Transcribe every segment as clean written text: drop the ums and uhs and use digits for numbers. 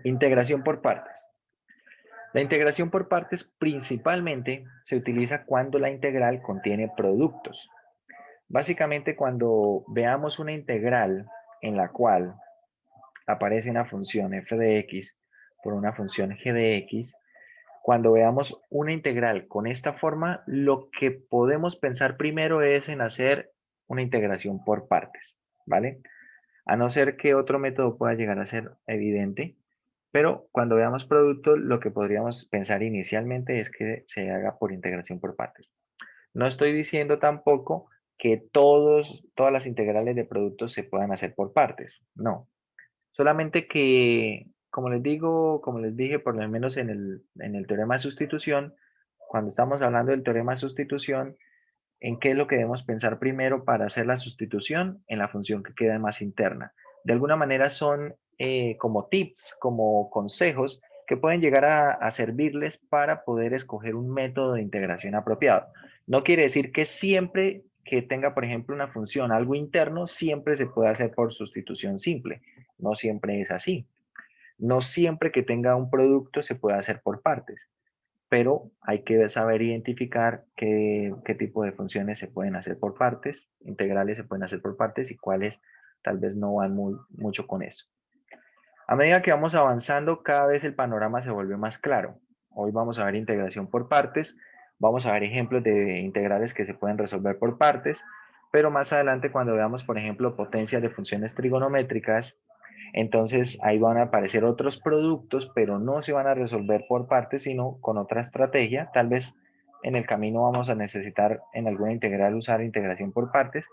Integración por partes. La integración por partes principalmente se utiliza cuando la integral contiene productos. Básicamente cuando veamos una integral en la cual aparece una función f de x por una función g de x, cuando veamos una integral con esta forma, lo que podemos pensar primero es en hacer una integración por partes, ¿vale? A no ser que otro método pueda llegar a ser evidente, pero cuando veamos producto, lo que podríamos pensar inicialmente es que se haga por integración por partes. No estoy diciendo tampoco que todas las integrales de productos se puedan hacer por partes, no. Solamente que, como les digo, como les dije, por lo menos en el teorema de sustitución, cuando estamos hablando del teorema de sustitución, ¿en qué es lo que debemos pensar primero para hacer la sustitución? En la función que queda más interna. De alguna manera son como tips, como consejos que pueden llegar a servirles para poder escoger un método de integración apropiado. No quiere decir que siempre que tenga, por ejemplo, una función, algo interno, siempre se puede hacer por sustitución simple. No siempre es así. No siempre que tenga un producto se puede hacer por partes, pero hay que saber identificar qué tipo de funciones se pueden hacer por partes, integrales se pueden hacer por partes y cuáles tal vez no van mucho con eso. A medida que vamos avanzando, cada vez el panorama se vuelve más claro. Hoy vamos a ver integración por partes, vamos a ver ejemplos de integrales que se pueden resolver por partes, pero más adelante cuando veamos, por ejemplo, potencias de funciones trigonométricas, entonces ahí van a aparecer otros productos, pero no se van a resolver por partes, sino con otra estrategia. Tal vez en el camino vamos a necesitar en alguna integral usar integración por partes,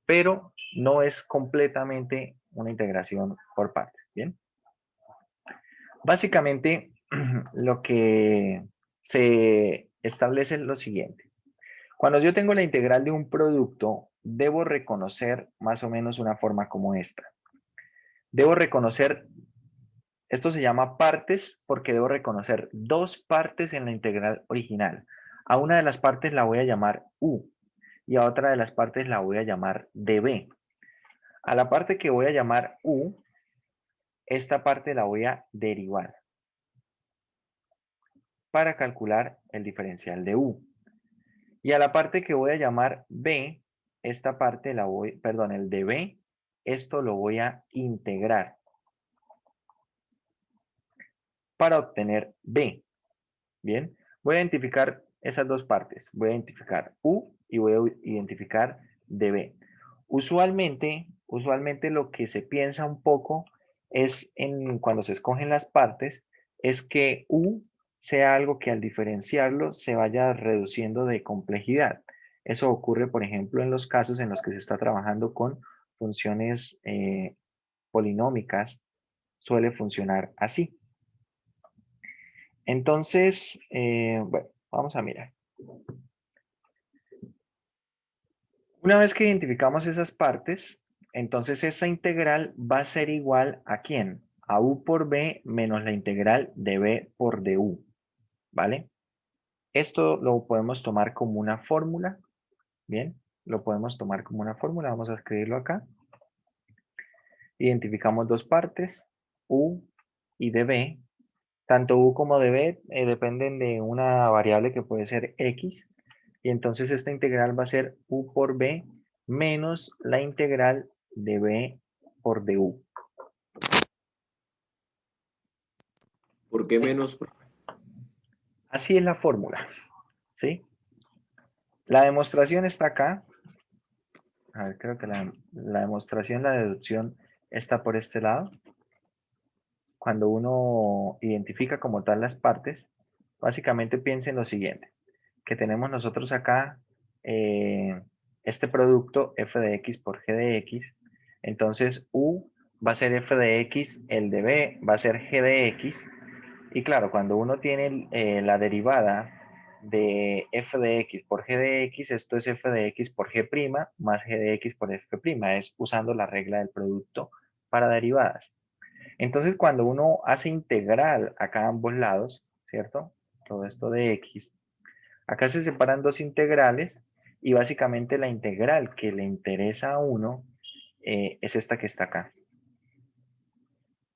pero no es completamente una integración por partes. Bien. Básicamente, lo que se establece es lo siguiente. Cuando yo tengo la integral de un producto, debo reconocer más o menos una forma como esta. Debo reconocer, esto se llama partes porque debo reconocer dos partes en la integral original. A una de las partes la voy a llamar u y a otra de las partes la voy a llamar db. A la parte que voy a llamar u, esta parte la voy a derivar para calcular el diferencial de u. Y a la parte que voy a llamar b, esta parte la voy, perdón, el de b, esto lo voy a integrar para obtener b. Bien, voy a identificar esas dos partes. Voy a identificar u y voy a identificar db. Usualmente lo que se piensa un poco es cuando se escogen las partes, es que u sea algo que al diferenciarlo se vaya reduciendo de complejidad. Eso ocurre, por ejemplo, en los casos en los que se está trabajando con funciones polinómicas, suele funcionar así. Entonces, bueno, vamos a mirar. Una vez que identificamos esas partes, entonces esa integral va a ser igual a ¿quién? A u por b menos la integral de b por du, ¿vale? Esto lo podemos tomar como una fórmula, ¿bien? Lo podemos tomar como una fórmula, vamos a escribirlo acá. Identificamos dos partes, u y db. Tanto u como db dependen de una variable que puede ser x, y entonces esta integral va a ser u por b menos la integral de b por du. ¿Por qué menos? Así es la fórmula, ¿sí? La demostración está acá. A ver, creo que la demostración, la deducción está por este lado. Cuando uno identifica como tal las partes, básicamente piensa en lo siguiente, que tenemos nosotros acá este producto f de x por g de x, entonces u va a ser f de x, el de b va a ser g de x, y claro, cuando uno tiene la derivada de f de x por g de x, esto es f de x por g' más g de x por f', es usando la regla del producto para derivadas. Entonces, cuando uno hace integral acá a ambos lados, ¿cierto? Todo esto de x, acá se separan dos integrales y básicamente la integral que le interesa a uno es esta que está acá.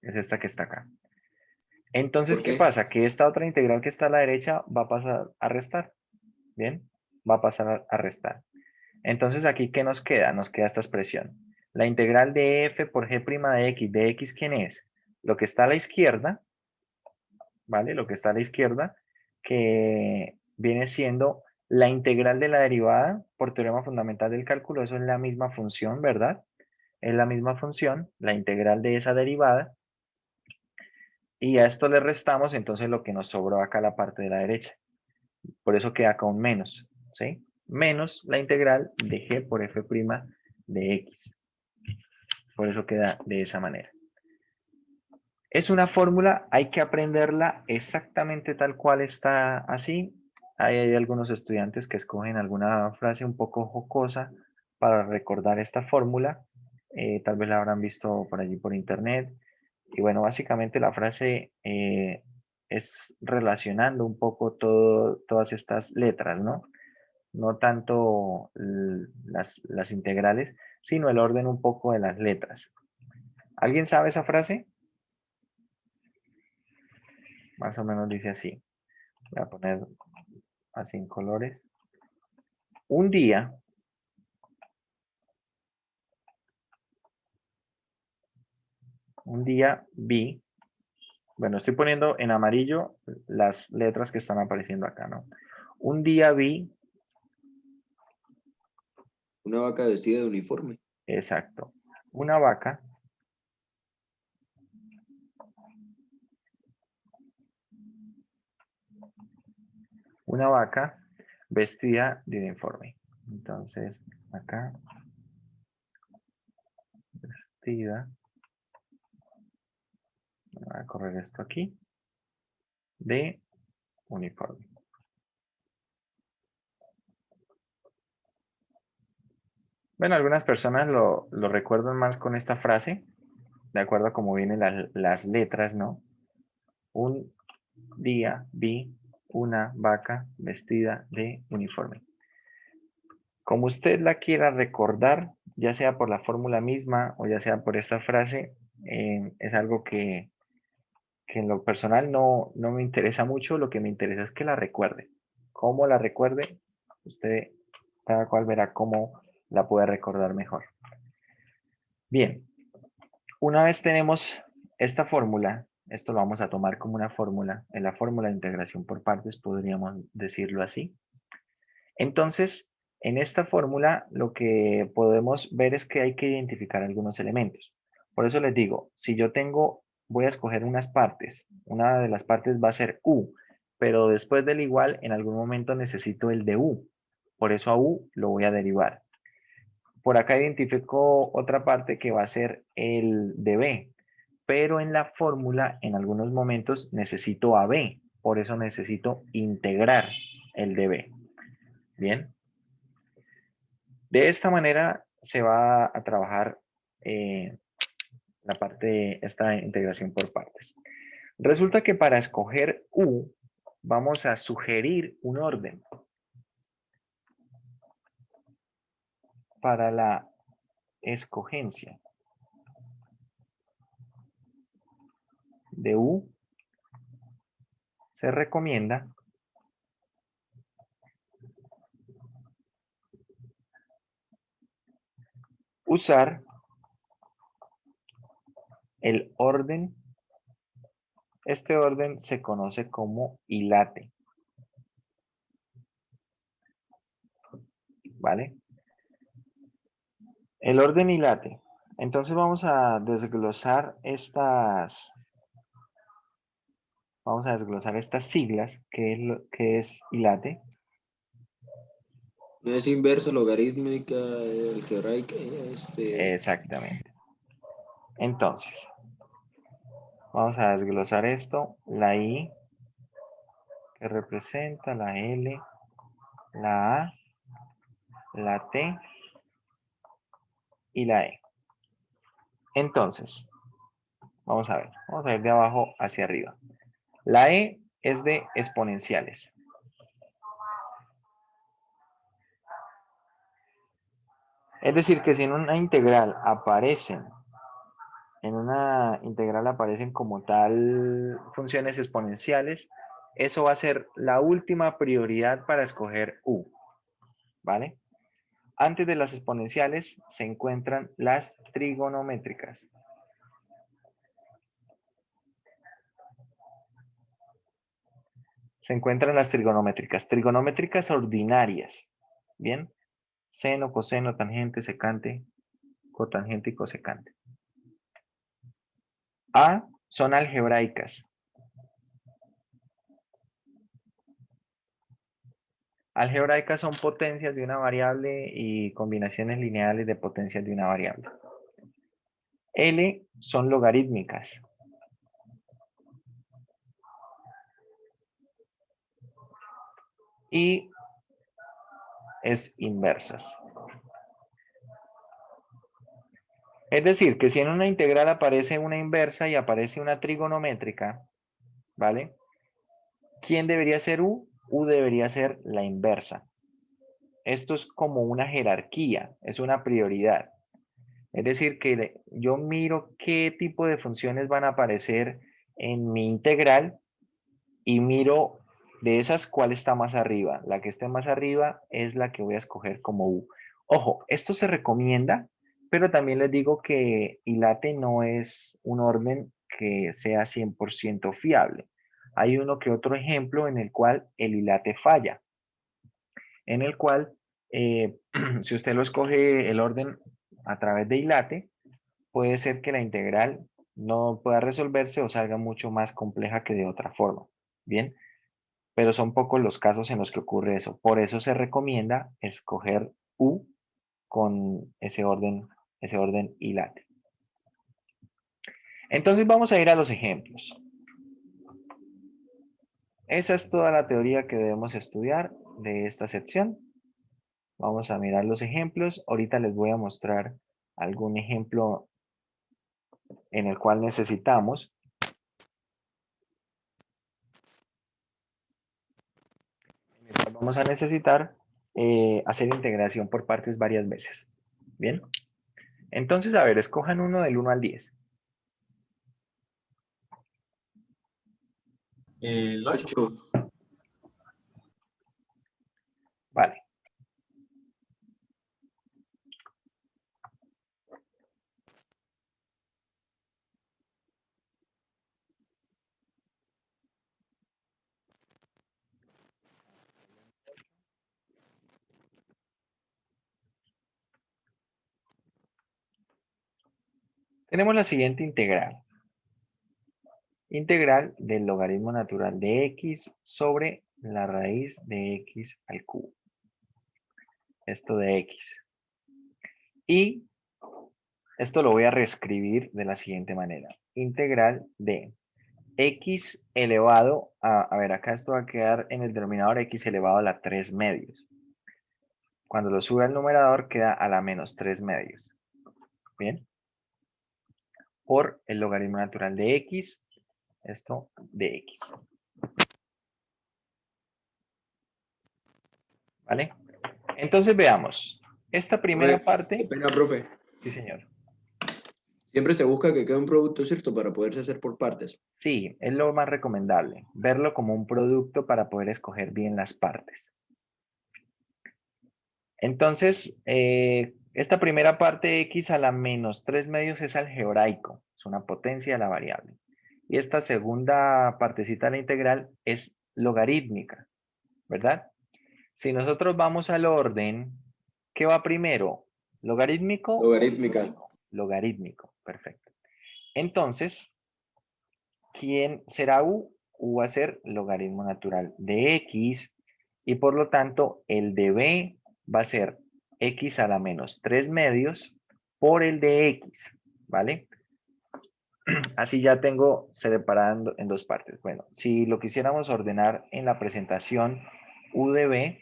Es esta que está acá. Entonces, ¿Por ¿qué qué? pasa? Que esta otra integral que está a la derecha va a pasar a restar. ¿Bien? Va a pasar a restar. Entonces, aquí, ¿qué nos queda? Nos queda esta expresión. La integral de f por g' de x, ¿quién es? Lo que está a la izquierda, ¿vale? Lo que está a la izquierda, que viene siendo la integral de la derivada por teorema fundamental del cálculo. Eso es la misma función, ¿verdad? Es la misma función, la integral de esa derivada. Y a esto le restamos entonces lo que nos sobró acá a la parte de la derecha. Por eso queda con menos, ¿sí? Menos la integral de g por f' de x. Por eso queda de esa manera. Es una fórmula, hay que aprenderla exactamente tal cual está así. Hay algunos estudiantes que escogen alguna frase un poco jocosa para recordar esta fórmula. Tal vez la habrán visto por allí por internet. Y bueno, básicamente la frase es relacionando un poco todas estas letras, ¿no? No tanto las integrales, sino el orden un poco de las letras. ¿Alguien sabe esa frase? Más o menos dice así. Voy a poner así en colores. Un día, vi, bueno, estoy poniendo en amarillo las letras que están apareciendo acá, ¿no? Un día vi, Una vaca vestida de uniforme. exacto, una vaca vestida de uniforme. Entonces, acá, vestida, voy a correr esto aquí, de uniforme. Bueno, algunas personas lo recuerdan más con esta frase, de acuerdo a cómo vienen las letras, ¿no? Un día vi una vaca vestida de uniforme. Como usted la quiera recordar, ya sea por la fórmula misma o ya sea por esta frase, es algo que en lo personal no me interesa mucho. Lo que me interesa es que la recuerde. Cómo la recuerde, usted cada cual verá cómo la puede recordar mejor. Bien, una vez tenemos esta fórmula, esto lo vamos a tomar como una fórmula, en la fórmula de integración por partes podríamos decirlo así. Entonces, en esta fórmula lo que podemos ver es que hay que identificar algunos elementos. Por eso les digo, si yo voy a escoger unas partes, una de las partes va a ser u, pero después del igual en algún momento necesito el de u. Por eso a u lo voy a derivar. Por acá identifico otra parte que va a ser el de b, pero en la fórmula en algunos momentos necesito a b, por eso necesito integrar el de b. Bien, de esta manera se va a trabajar la parte de esta integración por partes. Resulta que para escoger u vamos a sugerir un orden. Para la escogencia de u se recomienda usar el orden. Este orden se conoce como hilate. ¿Vale? El orden hilate. Entonces vamos a desglosar estas siglas, que es hilate. No es inversa, logarítmica, algebraica, Exactamente. Entonces, vamos a desglosar esto. La I, que representa la L, la A, la T y la E. Entonces, vamos a ir de abajo hacia arriba. La E es de exponenciales. Es decir, que si en una integral aparecen en una integral aparecen como tal funciones exponenciales, eso va a ser la última prioridad para escoger u, ¿vale? Antes de las exponenciales se encuentran las trigonométricas. Se encuentran las trigonométricas. Trigonométricas ordinarias. Bien. Seno, coseno, tangente, secante, cotangente y cosecante. A son algebraicas. Algebraicas son potencias de una variable y combinaciones lineales de potencias de una variable. L son logarítmicas. Y es inversas. Es decir, que si en una integral aparece una inversa y aparece una trigonométrica, ¿vale? ¿Quién debería ser u? U debería ser la inversa. Esto es como una jerarquía, es una prioridad. Es decir, que yo miro qué tipo de funciones van a aparecer en mi integral y miro de esas cuál está más arriba. La que esté más arriba es la que voy a escoger como u. Ojo, esto se recomienda, pero también les digo que ILATE no es un orden que sea 100% fiable. Hay uno que otro ejemplo en el cual el ILATE falla, en el cual si usted lo escoge el orden a través de ILATE, puede ser que la integral no pueda resolverse o salga mucho más compleja que de otra forma. Bien, pero son pocos los casos en los que ocurre eso. Por eso se recomienda escoger U con ese orden ILATE. Entonces vamos a ir a los ejemplos. Esa es toda la teoría que debemos estudiar de esta sección. Vamos a mirar los ejemplos. Ahorita les voy a mostrar algún ejemplo en el cual necesitamos. Vamos a necesitar hacer integración por partes varias veces. Bien. Entonces, a ver, escojan uno del 1 al 10. El 8. Vale. Tenemos la siguiente integral. Integral del logaritmo natural de x sobre la raíz de x al cubo. Esto de x. Y esto lo voy a reescribir de la siguiente manera. Integral de x elevado a ver, acá esto va a quedar en el denominador x elevado a la 3 medios. Cuando lo sube al numerador queda a la menos 3 medios. Bien. Por el logaritmo natural de x, esto de x. ¿Vale? Entonces veamos. Esta primera Qué parte, pena, profe. sí señor. Siempre se busca que quede un producto, ¿cierto? Para poderse hacer por partes. Sí, es lo más recomendable, verlo como un producto para poder escoger bien las partes. Entonces, esta primera parte x a la menos 3 medios es algebraico, es una potencia de la variable. Y esta segunda partecita de la integral es logarítmica, ¿verdad? Si nosotros vamos al orden, ¿qué va primero? ¿Logarítmico o Logarítmica. lógico? Logarítmico, perfecto. Entonces, ¿quién será u? U va a ser logaritmo natural de x y por lo tanto el de b va a ser x a la menos 3 medios por el de x, ¿vale? Así ya tengo separado en dos partes. Bueno, si lo quisiéramos ordenar en la presentación u de b,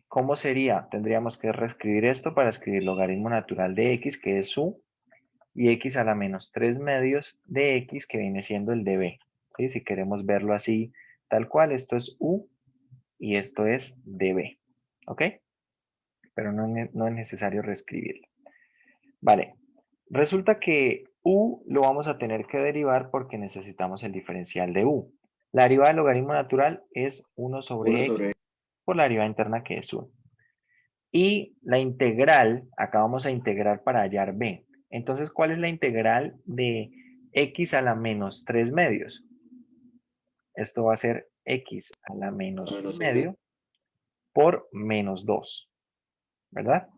¿cómo sería? Tendríamos que reescribir esto para escribir logaritmo natural de x, que es u, y x a la menos 3 medios de x, que viene siendo el de b. ¿Sí? Si queremos verlo así, tal cual, esto es u y esto es db. ¿Ok? Pero no es necesario reescribirlo. Vale. Resulta que u lo vamos a tener que derivar porque necesitamos el diferencial de u. La derivada del logaritmo natural es 1 1 sobre sobre x por la derivada interna que es 1. Y la integral, acá vamos a integrar para hallar b. Entonces, ¿cuál es la integral de x a la menos 3 medios? Esto va a ser x a la menos un menos 1. medio por menos 2, ¿verdad?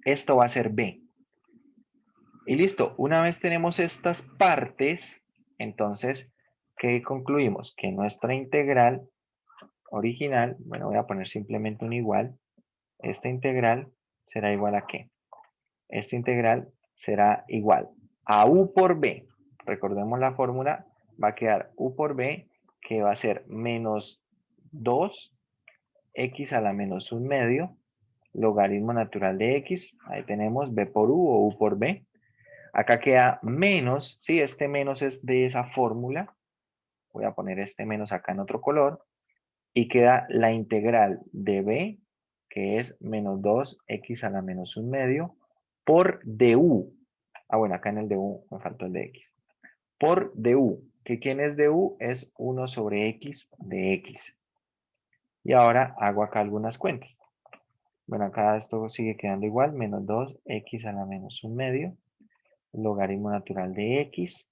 Esto va a ser b. Y listo, una vez tenemos estas partes, entonces, ¿qué concluimos? Que nuestra integral original, bueno, voy a poner simplemente un igual, esta integral será igual a ¿qué? Esta integral será igual a u por b. Recordemos la fórmula, va a quedar u por b, que va a ser menos 2 x a la menos un medio, logaritmo natural de x, ahí tenemos b por u o u por b. Acá queda menos, sí, este menos es de esa fórmula, voy a poner este menos acá en otro color, y queda la integral de b, que es menos 2x a la menos un medio, por du. Ah, bueno, acá en el du me faltó el de x. Por du, que quién es du es 1 sobre x de x. Y ahora hago acá algunas cuentas. Bueno, acá esto sigue quedando igual, menos 2x a la menos un medio, logaritmo natural de x.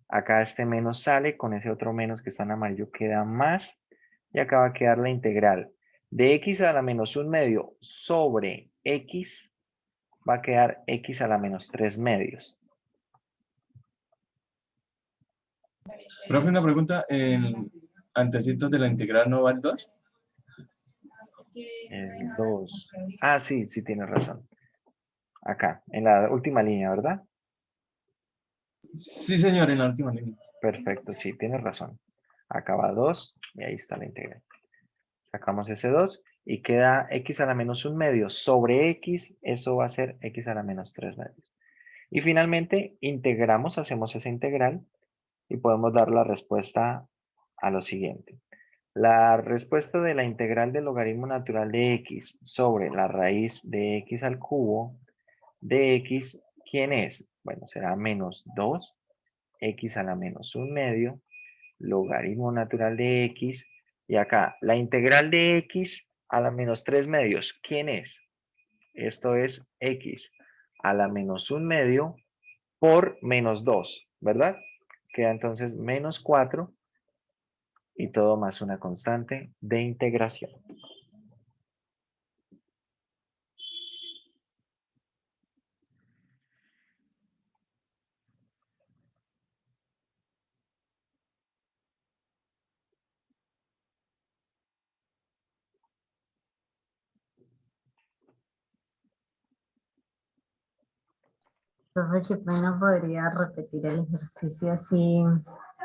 Acá este menos sale, con ese otro menos que está en amarillo queda más. Y acá va a quedar la integral de x a la menos un medio sobre x, va a quedar x a la menos 3 medios. Profe, una pregunta, ¿en antecitos de la integral no va el 2? El 2. Ah, sí, sí tienes razón. Acá, en la última línea, ¿verdad? Sí, señor, en la última línea. Perfecto, sí, tienes razón. Acá va 2 y ahí está la integral. Sacamos ese 2 y queda x a la menos un medio sobre x, eso va a ser x a la menos 3 medios. Y finalmente integramos, hacemos esa integral y podemos dar la respuesta a lo siguiente. La respuesta de la integral del logaritmo natural de x sobre la raíz de x al cubo de x, ¿quién es? Bueno, será menos 2, x a la menos un medio, logaritmo natural de x, y acá la integral de x a la menos 3 medios, ¿quién es? Esto es x a la menos un medio por menos 2, ¿verdad? Queda entonces menos 4 y todo más una constante de integración. Profe, qué pena, ¿podría repetir el ejercicio así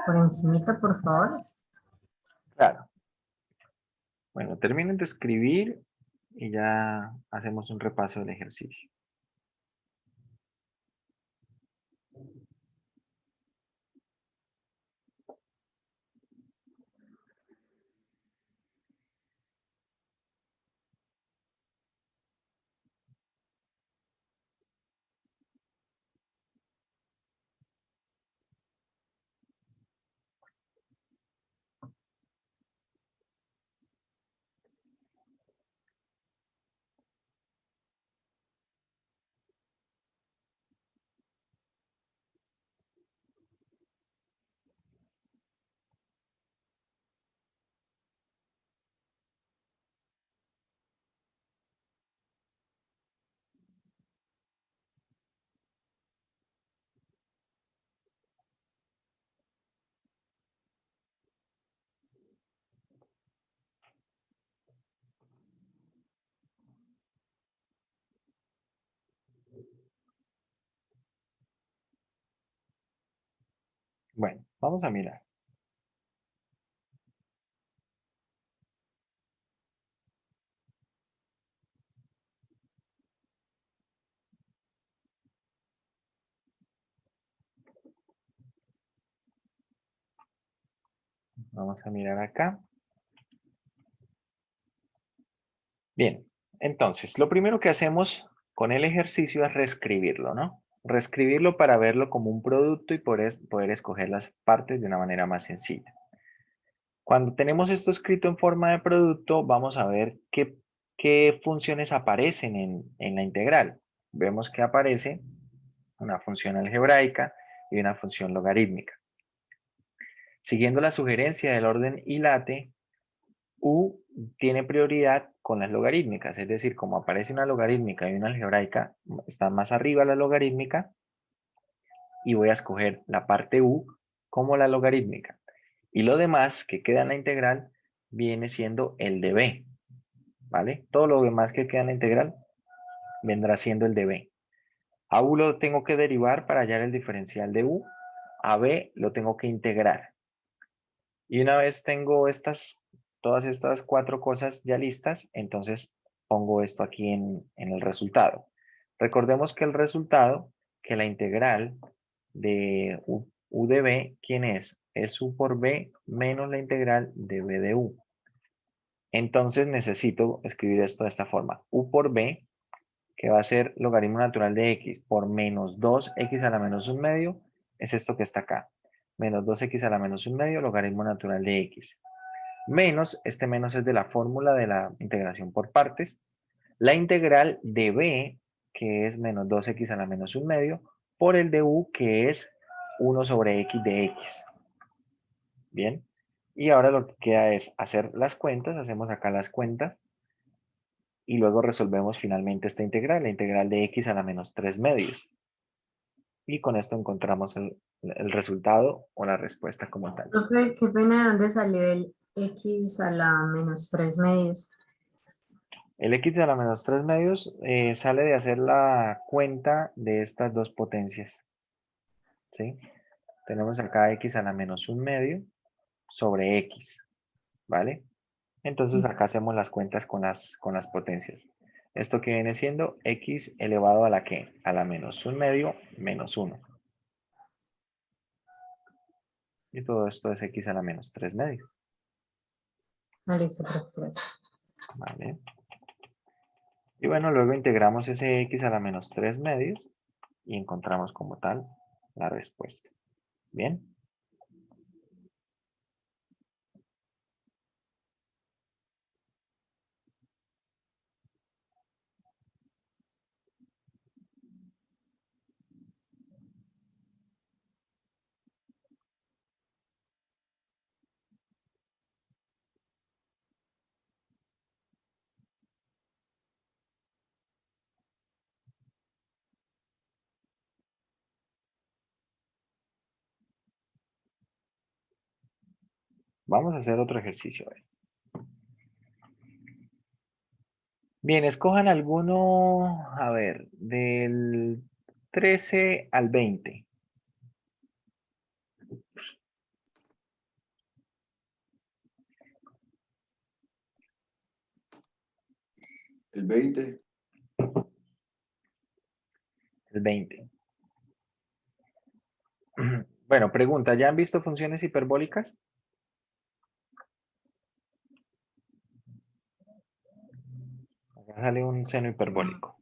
por encimita, por favor? Claro. Bueno, terminen de escribir y ya hacemos un repaso del ejercicio. Bueno, vamos a mirar. Vamos a mirar acá. Bien, entonces, lo primero que hacemos con el ejercicio es reescribirlo, ¿no? reescribirlo para verlo como un producto y poder escoger las partes de una manera más sencilla. Cuando tenemos esto escrito en forma de producto, vamos a ver qué funciones aparecen en la integral. Vemos que aparece una función algebraica y una función logarítmica. Siguiendo la sugerencia del orden ILATE, U tiene prioridad con las logarítmicas, es decir, como aparece una logarítmica y una algebraica, está más arriba la logarítmica y voy a escoger la parte U como la logarítmica. Y lo demás que queda en la integral viene siendo el de B, ¿vale? Todo lo demás que queda en la integral vendrá siendo el de B. A U lo tengo que derivar para hallar el diferencial de U, a B lo tengo que integrar. Y una vez tengo todas estas 4 cosas ya listas, entonces pongo esto aquí en el resultado. Recordemos que el resultado, que la integral de U de B, ¿quién es? Es U por B menos la integral de B de U. Entonces necesito escribir esto de esta forma. U por B, que va a ser logaritmo natural de X por menos 2X a la menos 1 medio, es esto que está acá. Menos 2X a la menos 1 medio, logaritmo natural de X. Menos, este menos es de la fórmula de la integración por partes. La integral de B, que es menos 2X a la menos 1 medio, por el de U, que es 1 sobre X de X. Bien. Y ahora lo que queda es hacer las cuentas, hacemos acá las cuentas, y luego resolvemos finalmente esta integral, la integral de X a la menos 3 medios. Y con esto encontramos el resultado o la respuesta como tal. Profe, qué pena, ¿de dónde salió el x a la menos 3 medios? El X a la menos 3 medios sale de hacer la cuenta de estas dos potencias. ¿Sí? Tenemos acá X a la menos 1 medio sobre X. ¿Vale? Entonces acá hacemos las cuentas con las potencias. Esto que viene siendo X elevado a la ¿qué? A la menos 1 medio menos 1. Y todo esto es X a la menos 3 medios. Listo, profe, gracias. ¿Vale? Y bueno, luego integramos ese X a la menos 3 medios y encontramos como tal la respuesta. ¿Bien? Vamos a hacer otro ejercicio. Bien, escojan alguno, a ver, del 13 al 20. El 20. El 20. Bueno, pregunta, ¿ya han visto funciones hiperbólicas? Acá sale un seno hiperbólico.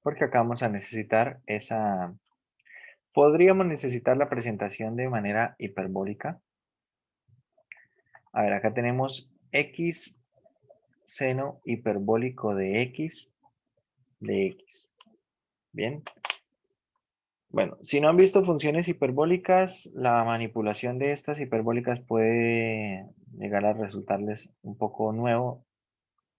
Porque acá vamos a necesitar podríamos necesitar la presentación de manera hiperbólica. A ver, acá tenemos X seno hiperbólico de X de X. Bien. Bueno, si no han visto funciones hiperbólicas, la manipulación de estas hiperbólicas puede llegar a resultarles un poco nuevo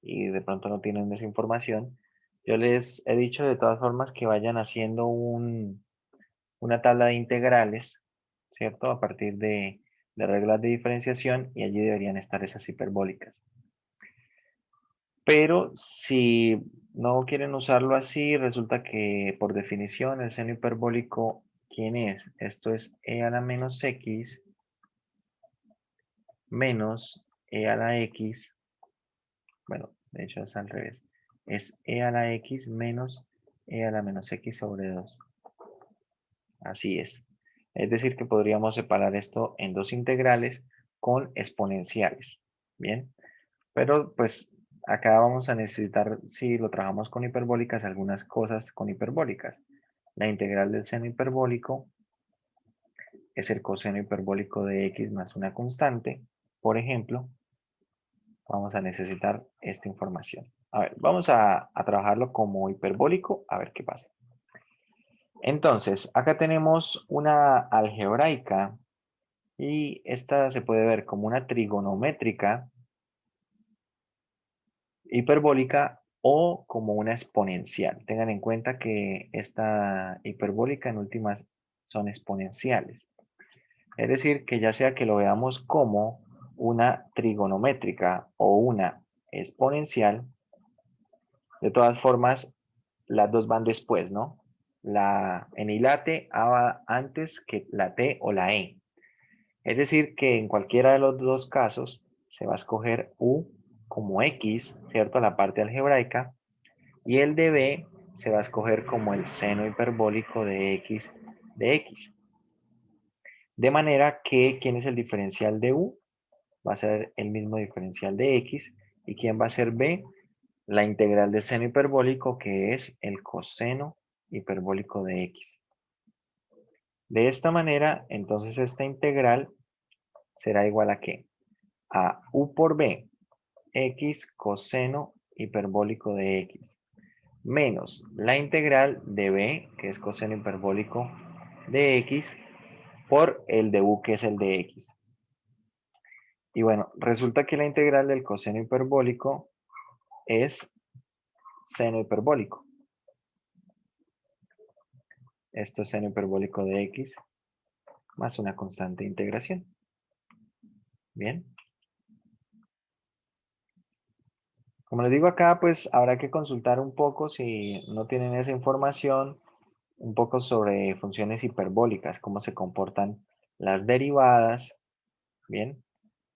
y de pronto no tienen esa información. Yo les he dicho de todas formas que vayan haciendo una tabla de integrales, ¿cierto? A partir de reglas de diferenciación y allí deberían estar esas hiperbólicas. Pero si no quieren usarlo así, resulta que por definición el seno hiperbólico, ¿quién es? Esto es e a la menos x menos e a la x. Bueno, de hecho es al revés. Es e a la x menos e a la menos x sobre 2. Así es. Es decir, que podríamos separar esto en dos integrales con exponenciales. Bien. Pero pues acá vamos a necesitar, si lo trabajamos con hiperbólicas, algunas cosas con hiperbólicas. La integral del seno hiperbólico es el coseno hiperbólico de x más una constante. Por ejemplo, vamos a necesitar esta información. A ver, vamos a trabajarlo como hiperbólico, a ver qué pasa. Entonces, acá tenemos una algebraica y esta se puede ver como una trigonométrica hiperbólica o como una exponencial. Tengan en cuenta que esta hiperbólica en últimas son exponenciales. Es decir, que ya sea que lo veamos como una trigonométrica o una exponencial, de todas formas, las dos van después, ¿no? En hilate A va antes que la T o la E. Es decir, que en cualquiera de los dos casos se va a escoger U como X, ¿cierto? La parte algebraica. Y el de B se va a escoger como el seno hiperbólico de X de X. De manera que, ¿quién es el diferencial de U? Va a ser el mismo diferencial de X. ¿Y quién va a ser B? La integral de seno hiperbólico, que es el coseno hiperbólico de X. De esta manera, entonces esta integral será igual a ¿qué? A U por B, X coseno hiperbólico de X, menos la integral de B, que es coseno hiperbólico de X, por el de U, que es el de X. Y bueno, resulta que la integral del coseno hiperbólico es seno hiperbólico. Esto es seno hiperbólico de X más una constante de integración. Bien. Como les digo acá, pues habrá que consultar un poco si no tienen esa información, un poco sobre funciones hiperbólicas, cómo se comportan las derivadas, bien,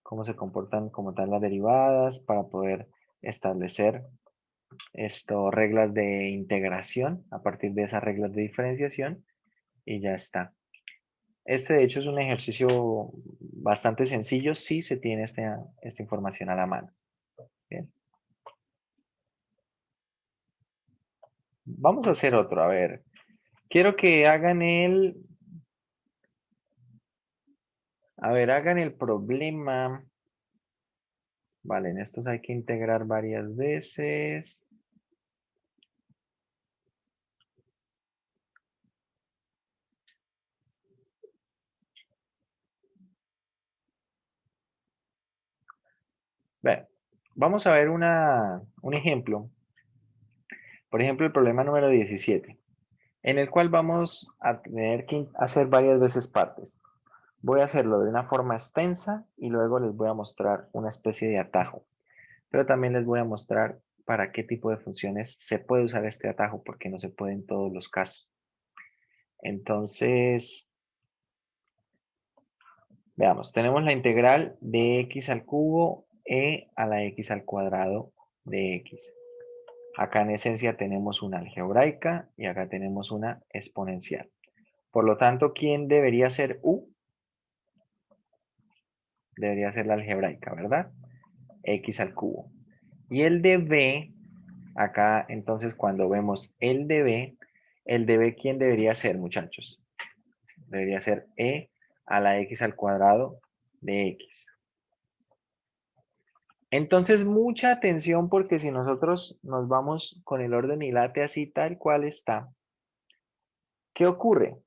cómo se comportan como tal las derivadas para poder establecer reglas de integración a partir de esas reglas de diferenciación y ya está. Este de hecho es un ejercicio bastante sencillo si se tiene esta información a la mano. Bien. Vamos a hacer otro, a ver. Quiero que hagan hagan el problema. Vale, en estos hay que integrar varias veces. Bueno, vamos a ver un ejemplo. Por ejemplo, el problema número 17, en el cual vamos a tener que hacer varias veces partes. Voy a hacerlo de una forma extensa y luego les voy a mostrar una especie de atajo. Pero también les voy a mostrar para qué tipo de funciones se puede usar este atajo, porque no se puede en todos los casos. Entonces, veamos, tenemos la integral de x al cubo e a la x al cuadrado de x. Acá en esencia tenemos una algebraica y acá tenemos una exponencial. Por lo tanto, ¿quién debería ser u? Debería ser la algebraica, ¿verdad? X al cubo. Y el de b, acá entonces cuando vemos el de b, ¿quién debería ser, muchachos? Debería ser e a la x al cuadrado de x. Entonces, mucha atención porque si nosotros nos vamos con el orden hilate así tal cual está, ¿qué ocurre?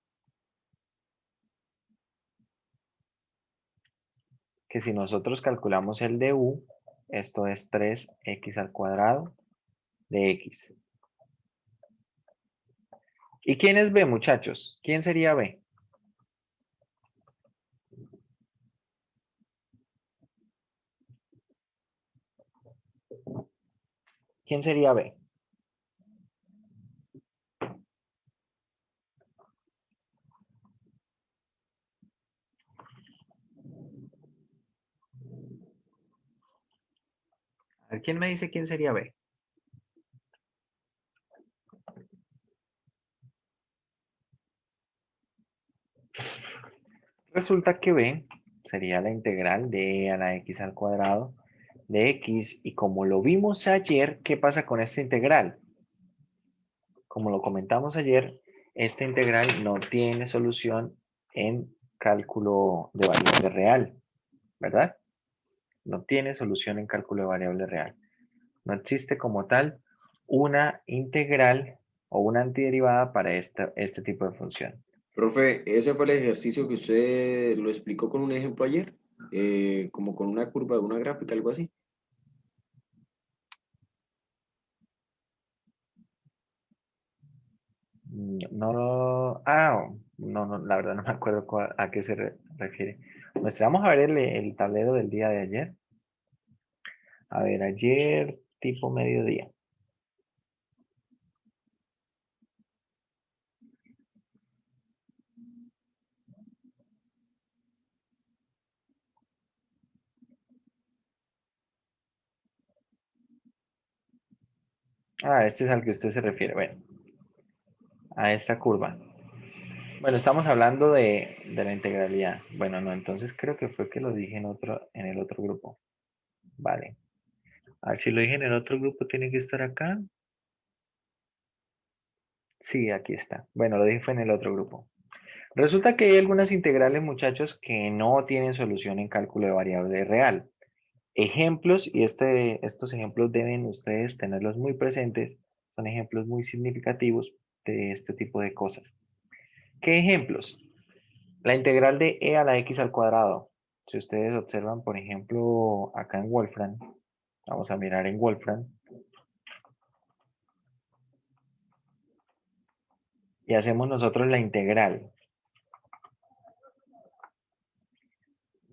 Que si nosotros calculamos el de u, esto es 3x al cuadrado de x. ¿Y quién es b, muchachos? ¿Quién sería b? ¿Quién sería b? A ver, ¿quién me dice quién sería b? Resulta que b sería la integral de e a la x al cuadrado de x, y como lo vimos ayer, ¿qué pasa con esta integral? Como lo comentamos ayer, esta integral no tiene solución en cálculo de variable real, ¿verdad? No tiene solución en cálculo de variable real. No existe como tal una integral o una antiderivada para este tipo de función. Profe, ese fue el ejercicio que usted lo explicó con un ejemplo ayer, como con una curva de una gráfica, algo así. No, la verdad no me acuerdo a qué se refiere. Vamos a ver el tablero del día de ayer. A ver, ayer tipo mediodía. Este es al que usted se refiere. Bueno, a esta curva. Bueno, estamos hablando de la integralidad. Bueno, no, entonces creo que fue que lo dije en el otro grupo. Vale. A ver si lo dije en el otro grupo, tiene que estar acá. Sí, aquí está. Bueno, lo dije fue en el otro grupo. Resulta que hay algunas integrales, muchachos, que no tienen solución en cálculo de variable real. Ejemplos, y estos ejemplos deben ustedes tenerlos muy presentes, son ejemplos muy significativos de este tipo de cosas. ¿Qué ejemplos? La integral de e a la x al cuadrado. Si ustedes observan, por ejemplo, acá en Wolfram, vamos a mirar en Wolfram, y hacemos nosotros la integral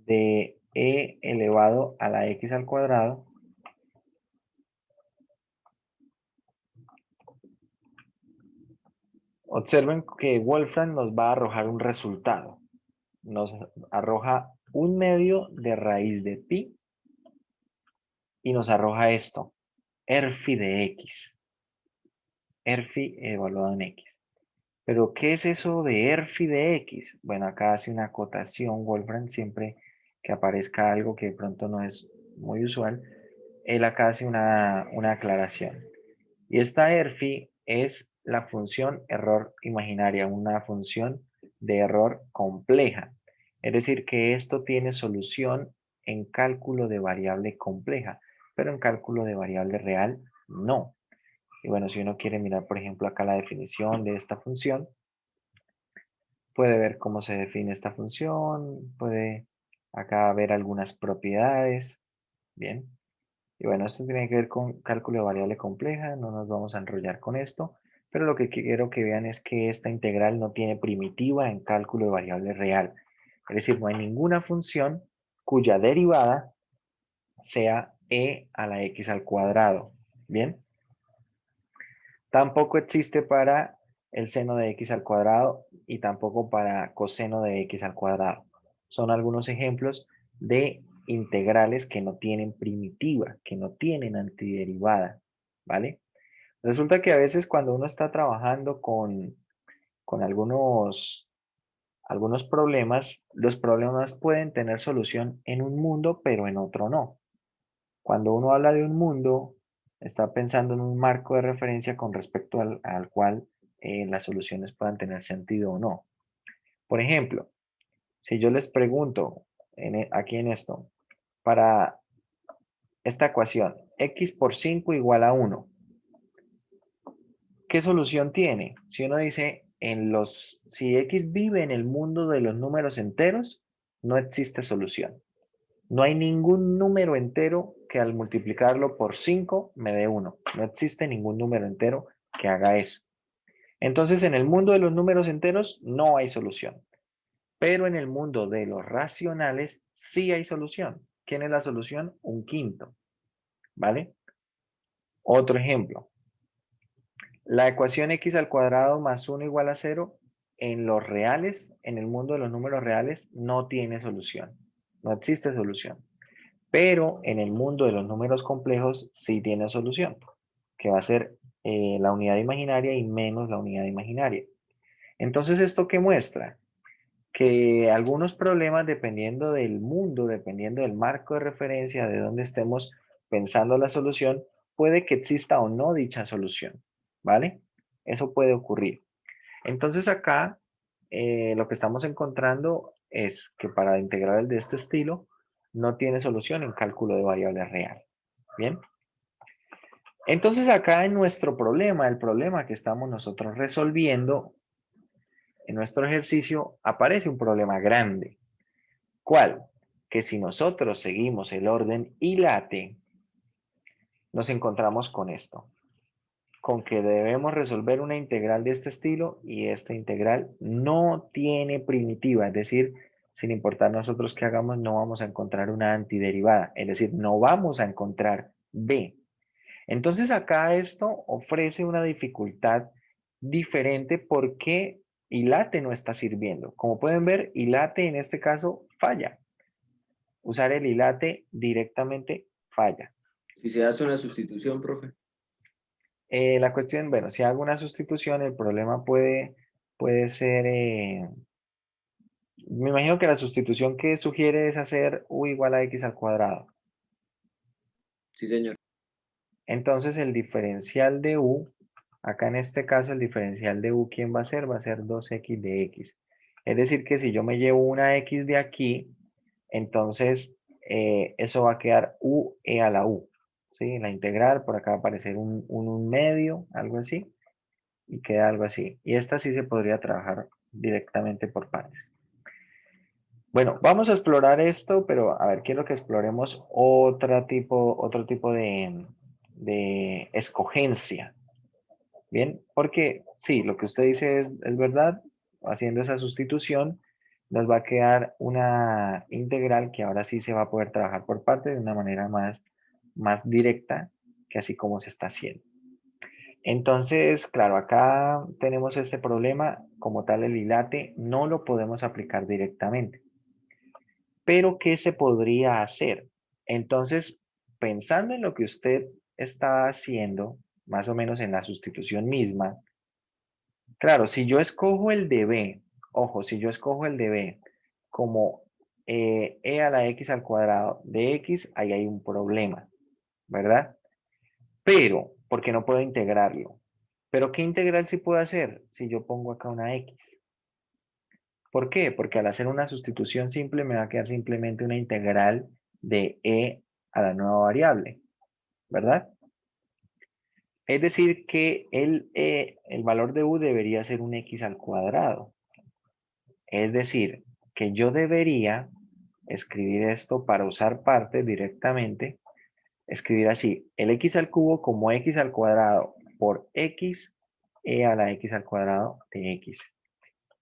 de e elevado a la x al cuadrado. Observen que Wolfram nos va a arrojar un resultado. Nos arroja 1/2 de raíz de pi y nos arroja esto, erfi de x. Erfi evaluado en x. Pero, ¿qué es eso de erfi de x? Bueno, acá hace una acotación Wolfram siempre que aparezca algo que de pronto no es muy usual. Él acá hace una aclaración. Y esta erfi es la función error imaginaria, una función de error compleja. Es decir, que esto tiene solución en cálculo de variable compleja, pero en cálculo de variable real no. Y bueno, si uno quiere mirar, por ejemplo, acá la definición de esta función, puede ver cómo se define esta función, puede acá ver algunas propiedades. Bien. Y bueno, esto tiene que ver con cálculo de variable compleja, no nos vamos a enrollar con esto, pero lo que quiero que vean es que esta integral no tiene primitiva en cálculo de variable real. Es decir, no hay ninguna función cuya derivada sea e a la x al cuadrado. Bien. Tampoco existe para el seno de x al cuadrado y tampoco para coseno de x al cuadrado. Son algunos ejemplos de integrales que no tienen primitiva, que no tienen antiderivada, ¿vale? Resulta que a veces cuando uno está trabajando con algunos problemas, los problemas pueden tener solución en un mundo, pero en otro no. Cuando uno habla de un mundo, está pensando en un marco de referencia con respecto al cual las soluciones puedan tener sentido o no. Por ejemplo, si yo les pregunto aquí en esto, para esta ecuación, x por 5 igual a 1, ¿qué solución tiene? Si uno dice, si x vive en el mundo de los números enteros, no existe solución. No hay ningún número entero que al multiplicarlo por 5 me dé 1. No existe ningún número entero que haga eso. Entonces, en el mundo de los números enteros no hay solución. Pero en el mundo de los racionales sí hay solución. ¿Quién es la solución? Un quinto. ¿Vale? Otro ejemplo. La ecuación x al cuadrado más 1 igual a 0 en los reales, en el mundo de los números reales, no tiene solución. No existe solución. Pero en el mundo de los números complejos sí tiene solución, que va a ser la unidad imaginaria y menos la unidad imaginaria. Entonces, ¿esto qué muestra? Que algunos problemas, dependiendo del mundo, dependiendo del marco de referencia, de donde estemos, pensando la solución, puede que exista o no dicha solución, ¿vale? Eso puede ocurrir. Entonces acá lo que estamos encontrando es que para integral de este estilo no tiene solución en cálculo de variable real. ¿Bien? Entonces acá en nuestro problema, el problema que estamos nosotros resolviendo en nuestro ejercicio, aparece un problema grande. ¿Cuál? Que si nosotros seguimos el orden ILATE, nos encontramos con esto. Con que debemos resolver una integral de este estilo y esta integral no tiene primitiva, es decir, sin importar nosotros qué hagamos, no vamos a encontrar una antiderivada, es decir, no vamos a encontrar B. Entonces acá esto ofrece una dificultad diferente porque ILATE no está sirviendo. Como pueden ver, ILATE en este caso falla. Usar el ILATE directamente falla. Si se hace una sustitución, profe. La cuestión, bueno, si hago una sustitución, el problema puede ser, me imagino que la sustitución que sugiere es hacer u igual a x al cuadrado. Sí, señor. Entonces el diferencial de u, acá en este caso el diferencial de u, ¿quién va a ser? Va a ser 2x de x. Es decir que si yo me llevo una x de aquí, entonces eso va a quedar u e a la u. ¿Sí? La integral, por acá va a aparecer un medio, algo así. Y queda algo así. Y esta sí se podría trabajar directamente por partes. Bueno, vamos a explorar esto, pero a ver, quiero que exploremos otro tipo de escogencia. Bien, porque sí, lo que usted dice es verdad. Haciendo esa sustitución, nos va a quedar una integral que ahora sí se va a poder trabajar por partes de una manera más directa que así como se está haciendo. Entonces, claro, acá tenemos este problema, como tal el ILATE no lo podemos aplicar directamente. Pero, ¿qué se podría hacer? Entonces, pensando en lo que usted está haciendo, más o menos en la sustitución misma, claro, si yo escojo el de B, ojo, si yo escojo el de B como e a la x al cuadrado de x, ahí hay un problema, ¿verdad? Pero, porque no puedo integrarlo. Pero ¿qué integral sí puedo hacer si yo pongo acá una x? ¿Por qué? Porque al hacer una sustitución simple me va a quedar simplemente una integral de e a la nueva variable, ¿verdad? Es decir que el valor de u debería ser un x al cuadrado. Es decir, que yo debería escribir esto para usar partes directamente, escribir así, el x al cubo como x al cuadrado por x e a la x al cuadrado de x.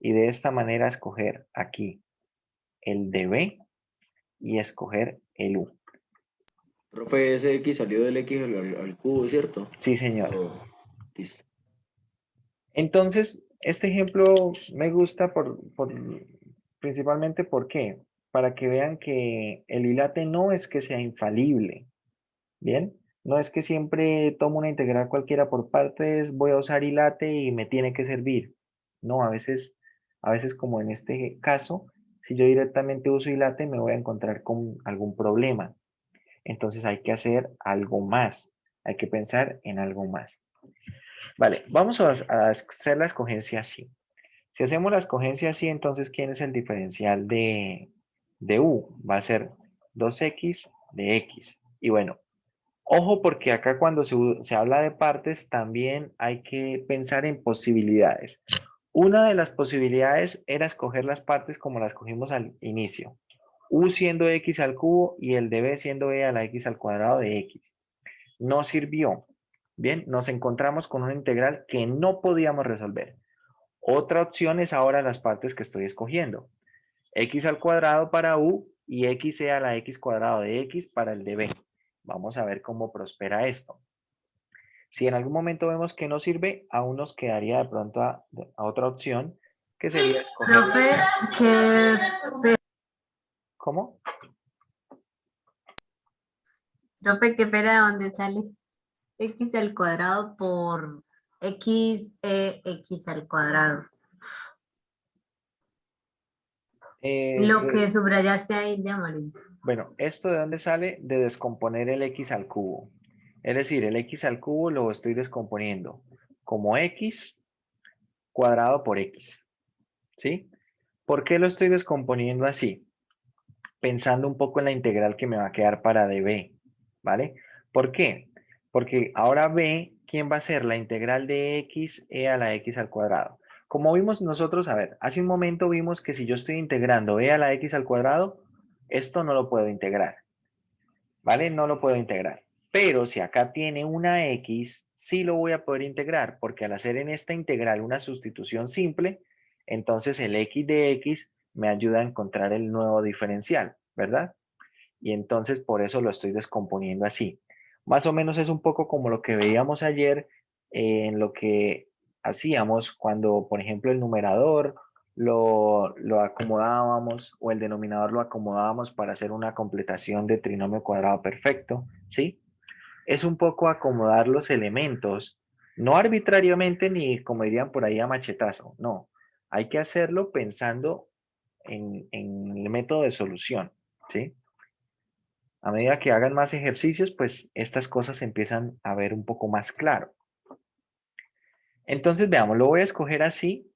Y de esta manera escoger aquí el de b y escoger el u. Profe, ese X salió del X al cubo, ¿cierto? Sí, señor. Oh, listo. Entonces, este ejemplo me gusta principalmente ¿por qué? Para que vean que el ILATE no es que sea infalible, ¿bien? No es que siempre tomo una integral cualquiera por partes, voy a usar ILATE y me tiene que servir. No, a veces como en este caso, si yo directamente uso ILATE me voy a encontrar con algún problema. Entonces hay que hacer algo más, hay que pensar en algo más. Vale, vamos a hacer la escogencia así. Si hacemos la escogencia así, entonces, ¿quién es el diferencial de u? Va a ser 2x de x. Y bueno, ojo porque acá cuando se habla de partes también hay que pensar en posibilidades. Una de las posibilidades era escoger las partes como las cogimos al inicio. U siendo x al cubo y el de b siendo e a la x al cuadrado de x. No sirvió. Bien, nos encontramos con una integral que no podíamos resolver. Otra opción es ahora las partes que estoy escogiendo. X al cuadrado para u y x a la x cuadrado de x para el de b. Vamos a ver cómo prospera esto. Si en algún momento vemos que no sirve, aún nos quedaría de pronto a otra opción, que sería escoger... Profe, qué, ¿Cómo? profe, qué pena, ¿dónde sale x al cuadrado por x al cuadrado? Lo que subrayaste ahí de amarillo. Bueno, ¿esto de dónde sale? De descomponer el x al cubo. Es decir, el x al cubo lo estoy descomponiendo como x cuadrado por x, ¿sí? ¿Por qué lo estoy descomponiendo así? Pensando un poco en la integral que me va a quedar para db, ¿vale? ¿Por qué? Porque ahora b, ¿quién va a ser? La integral de x e a la x al cuadrado. Como vimos nosotros, a ver, hace un momento vimos que si yo estoy integrando e a la x al cuadrado, esto no lo puedo integrar, ¿vale? No lo puedo integrar. Pero si acá tiene una x, sí lo voy a poder integrar, porque al hacer en esta integral una sustitución simple, entonces el x de x me ayuda a encontrar el nuevo diferencial, ¿verdad? Y entonces por eso lo estoy descomponiendo así. Más o menos es un poco como lo que veíamos ayer en lo que hacíamos cuando, por ejemplo, el numerador lo acomodábamos o el denominador lo acomodábamos para hacer una completación de trinomio cuadrado perfecto, ¿sí? Es un poco acomodar los elementos, no arbitrariamente ni como dirían por ahí a machetazo, no. Hay que hacerlo pensando en el método de solución, ¿sí? A medida que hagan más ejercicios, pues estas cosas se empiezan a ver un poco más claro. Entonces, veamos, lo voy a escoger así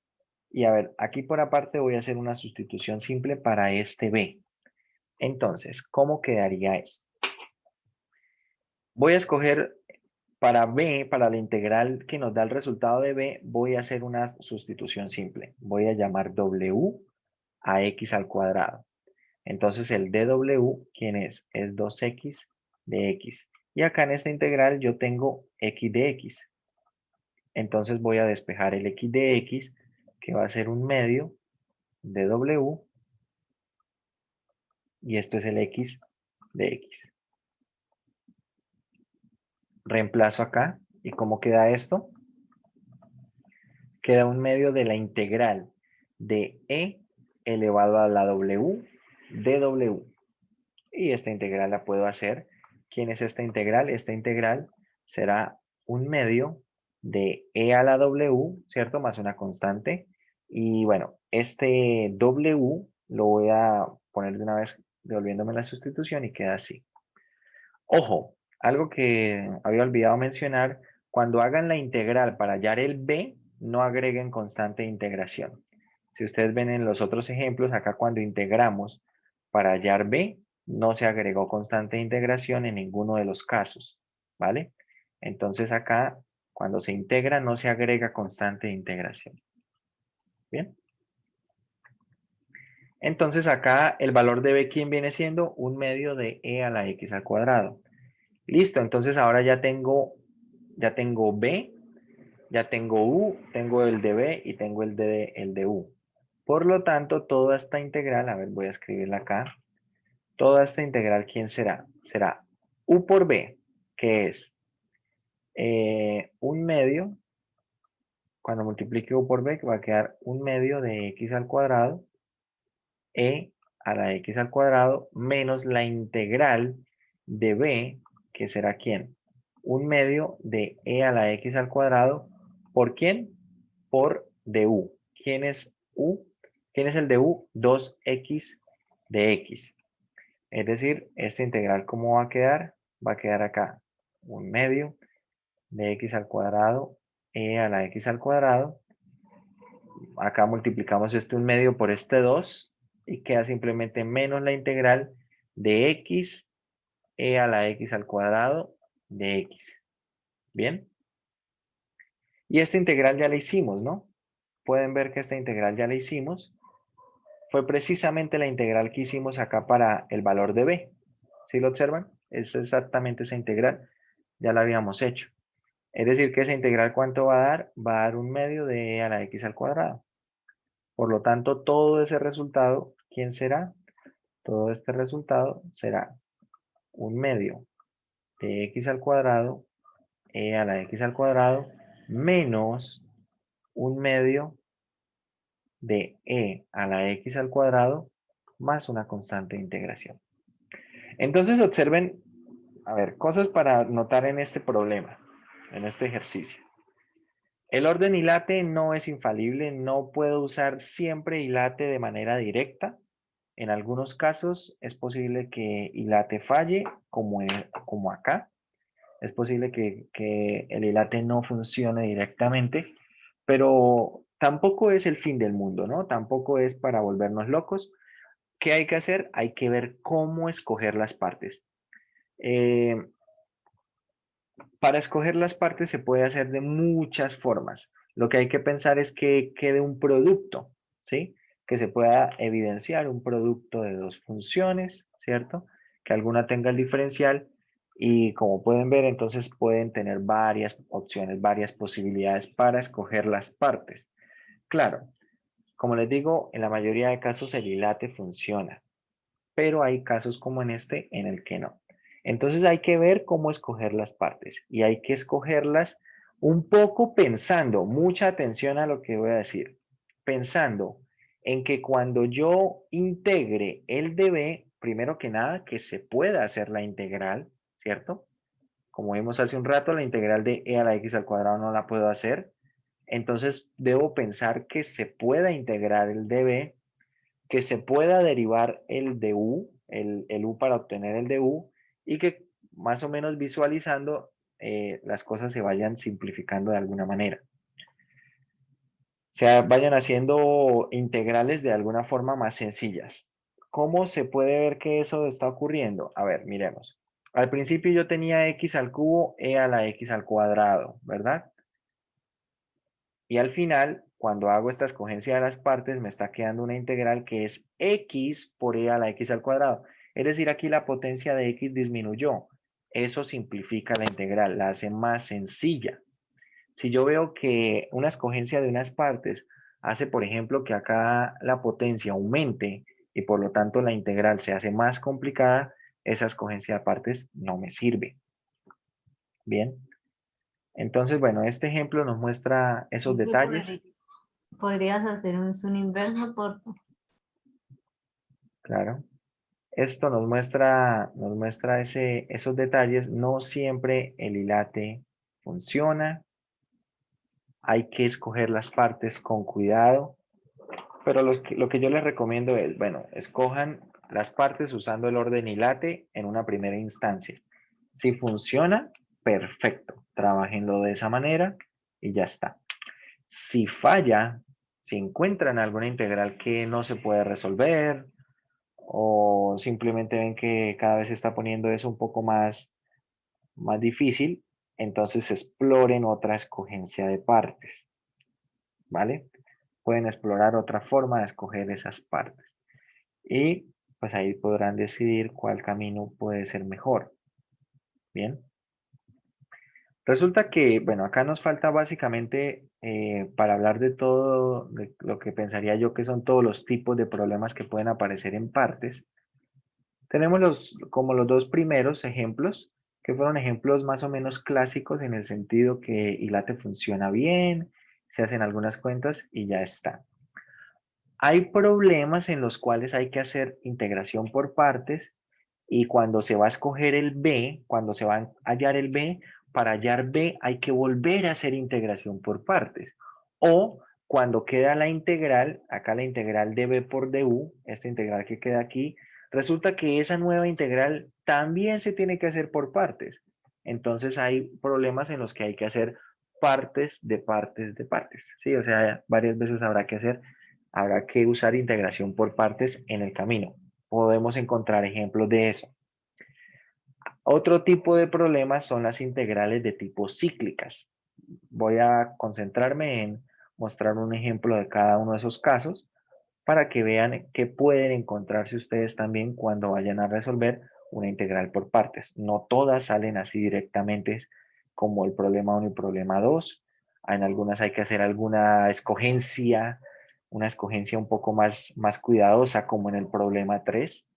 y a ver, aquí por aparte voy a hacer una sustitución simple para este b. Entonces, ¿cómo quedaría esto? Voy a escoger para b, para la integral que nos da el resultado de b, voy a hacer una sustitución simple. Voy a llamar w a x al cuadrado. Entonces el dw, ¿quién es? Es 2x de x. Y acá en esta integral yo tengo x de x. Entonces voy a despejar el x de x, que va a ser un medio de w, y esto es el x de x. Reemplazo acá, ¿y cómo queda esto? Queda un medio de la integral de e elevado a la w de w. Y esta integral la puedo hacer. ¿Quién es esta integral? Esta integral será un medio de e a la w, ¿cierto? Más una constante. Y bueno, este w lo voy a poner de una vez devolviéndome la sustitución y queda así. Ojo, algo que había olvidado mencionar, cuando hagan la integral para hallar el b, no agreguen constante de integración. Si ustedes ven en los otros ejemplos, acá cuando integramos para hallar b, no se agregó constante de integración en ninguno de los casos, ¿vale? Entonces acá, cuando se integra, no se agrega constante de integración. ¿Bien? Entonces acá el valor de b, ¿quién viene siendo? Un medio de e a la x al cuadrado. Listo, entonces ahora ya tengo b, ya tengo u, tengo el de b y tengo el de u. Por lo tanto, toda esta integral, a ver, voy a escribirla acá. Toda esta integral, ¿quién será? Será u por b, que es un medio, cuando multiplique u por b, que va a quedar un medio de x al cuadrado, e a la x al cuadrado, menos la integral de b, que será ¿quién? Un medio de e a la x al cuadrado, ¿por quién? Por du. ¿Quién es u? ¿Quién es el de u? 2x de x. Es decir, esta integral, ¿cómo va a quedar? Va a quedar acá un medio de x al cuadrado, e a la x al cuadrado. Acá multiplicamos este un medio por este 2 y queda simplemente menos la integral de x, e a la x al cuadrado de x. ¿Bien? Y esta integral ya la hicimos, ¿no? Pueden ver que esta integral ya la hicimos. Fue precisamente la integral que hicimos acá para el valor de b. ¿Sí lo observan? Es exactamente esa integral. Ya la habíamos hecho. Es decir, que esa integral, ¿cuánto va a dar? Va a dar un medio de e a la x al cuadrado. Por lo tanto, todo ese resultado, ¿quién será? Todo este resultado será un medio de x al cuadrado, e a la x al cuadrado, menos un medio de e a la x al cuadrado más una constante de integración. Entonces observen, a ver, cosas para notar en este problema, en este ejercicio. El orden hilate no es infalible, no puedo usar siempre hilate de manera directa, En algunos casos es posible que ILATE falle, como acá. Es posible que el ILATE no funcione directamente, pero tampoco es el fin del mundo, ¿no? Tampoco es para volvernos locos. ¿Qué hay que hacer? Hay que ver cómo escoger las partes. Eh, para escoger las partes se puede hacer de muchas formas. Lo que hay que pensar es que quede un producto, ¿sí? Que se pueda evidenciar un producto de dos funciones, ¿cierto? Que alguna tenga el diferencial y como pueden ver, entonces pueden tener varias opciones, varias posibilidades para escoger las partes. Claro, como les digo, en la mayoría de casos el ILATE funciona, pero hay casos como en este en el que no. Entonces hay que ver cómo escoger las partes y hay que escogerlas un poco pensando, mucha atención a lo que voy a decir, pensando en que cuando yo integre el dB, primero que nada, que se pueda hacer la integral, ¿cierto? Como vimos hace un rato, la integral de e a la x al cuadrado no la puedo hacer. Entonces debo pensar que se pueda integrar el dB, que se pueda derivar el du, el u para obtener el du, y que más o menos visualizando las cosas se vayan simplificando de alguna manera. O sea, vayan haciendo integrales de alguna forma más sencillas. ¿Cómo se puede ver que eso está ocurriendo? A ver, miremos. Al principio yo tenía x al cubo, e a la x al cuadrado, ¿verdad? Y al final, cuando hago esta escogencia de las partes, me está quedando una integral que es x por e a la x al cuadrado. Es decir, aquí la potencia de x disminuyó. Eso simplifica la integral, la hace más sencilla. Si yo veo que una escogencia de unas partes hace, por ejemplo, que acá la potencia aumente y por lo tanto la integral se hace más complicada, esa escogencia de partes no me sirve. Bien. Entonces, bueno, este ejemplo nos muestra esos ¿Qué detalles. podrías hacer un zoom inverso, por favor? Claro. Esto nos muestra esos detalles. No siempre el ILATE funciona. Hay que escoger las partes con cuidado. Pero lo que yo les recomiendo es, bueno, escojan las partes usando el orden ILATE en una primera instancia. Si funciona, perfecto. Trabajenlo de esa manera y ya está. Si falla, si encuentran alguna integral que no se puede resolver, o simplemente ven que cada vez se está poniendo eso un poco más difícil, entonces exploren otra escogencia de partes, ¿vale? Pueden explorar otra forma de escoger esas partes y pues ahí podrán decidir cuál camino puede ser mejor. Bien. Resulta que, bueno, acá nos falta básicamente para hablar de todo, de lo que pensaría yo que son todos los tipos de problemas que pueden aparecer en partes. Tenemos como los dos primeros ejemplos, que fueron ejemplos más o menos clásicos en el sentido que ILATE funciona bien, se hacen algunas cuentas y ya está. Hay problemas en los cuales hay que hacer integración por partes y cuando se va a escoger el B, cuando se va a hallar el B, para hallar B hay que volver a hacer integración por partes. O cuando queda la integral, acá la integral de B por du, esta integral que queda aquí, resulta que esa nueva integral también se tiene que hacer por partes. Entonces hay problemas en los que hay que hacer partes de partes de partes. Sí, o sea, varias veces habrá que usar integración por partes en el camino. Podemos encontrar ejemplos de eso. Otro tipo de problemas son las integrales de tipo cíclicas. Voy a concentrarme en mostrar un ejemplo de cada uno de esos casos para que vean qué pueden encontrarse ustedes también cuando vayan a resolver una integral por partes. No todas salen así directamente como el problema 1 y problema 2. En algunas hay que hacer alguna escogencia, una escogencia un poco más cuidadosa como en el problema 3,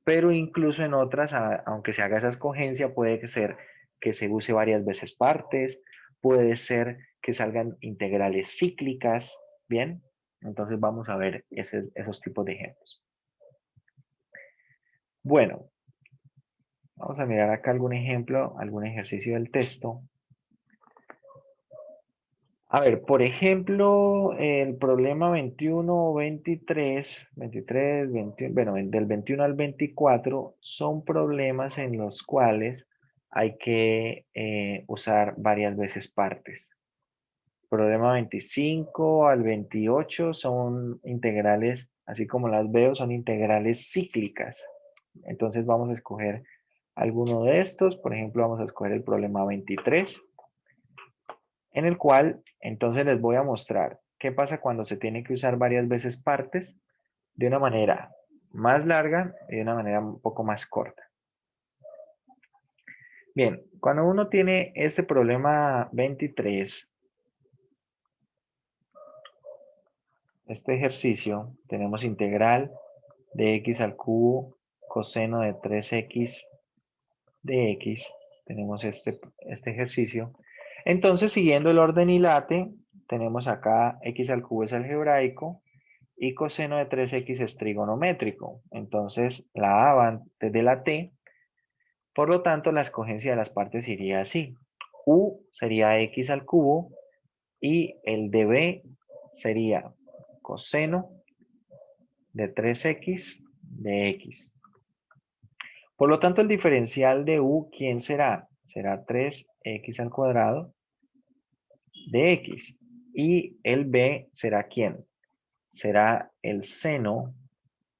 pero incluso en otras, aunque se haga esa escogencia, puede ser que se use varias veces partes, puede ser que salgan integrales cíclicas, ¿bien? Entonces vamos a ver esos tipos de ejemplos. Bueno, vamos a mirar acá algún ejemplo, algún ejercicio del texto. A ver, por ejemplo, el problema 21 o 23, 21, bueno, del 21 al 24 son problemas en los cuales hay que usar varias veces partes. Problema 25 al 28 son integrales, así como las veo, son integrales cíclicas. Entonces vamos a escoger alguno de estos. Por ejemplo, vamos a escoger el problema 23, en el cual entonces les voy a mostrar qué pasa cuando se tiene que usar varias veces partes de una manera más larga y de una manera un poco más corta. Bien, cuando uno tiene este problema 23, este ejercicio, tenemos integral de x al cubo coseno de 3x de x, tenemos este ejercicio. Entonces, siguiendo el orden y late, tenemos acá x al cubo es algebraico y coseno de 3x es trigonométrico. Entonces, la a va antes de la t, por lo tanto, la escogencia de las partes iría así. U sería x al cubo y el de b sería coseno de 3x de x. Por lo tanto, el diferencial de u, ¿quién será? Será 3x al cuadrado de x. Y el b será ¿quién? Será el seno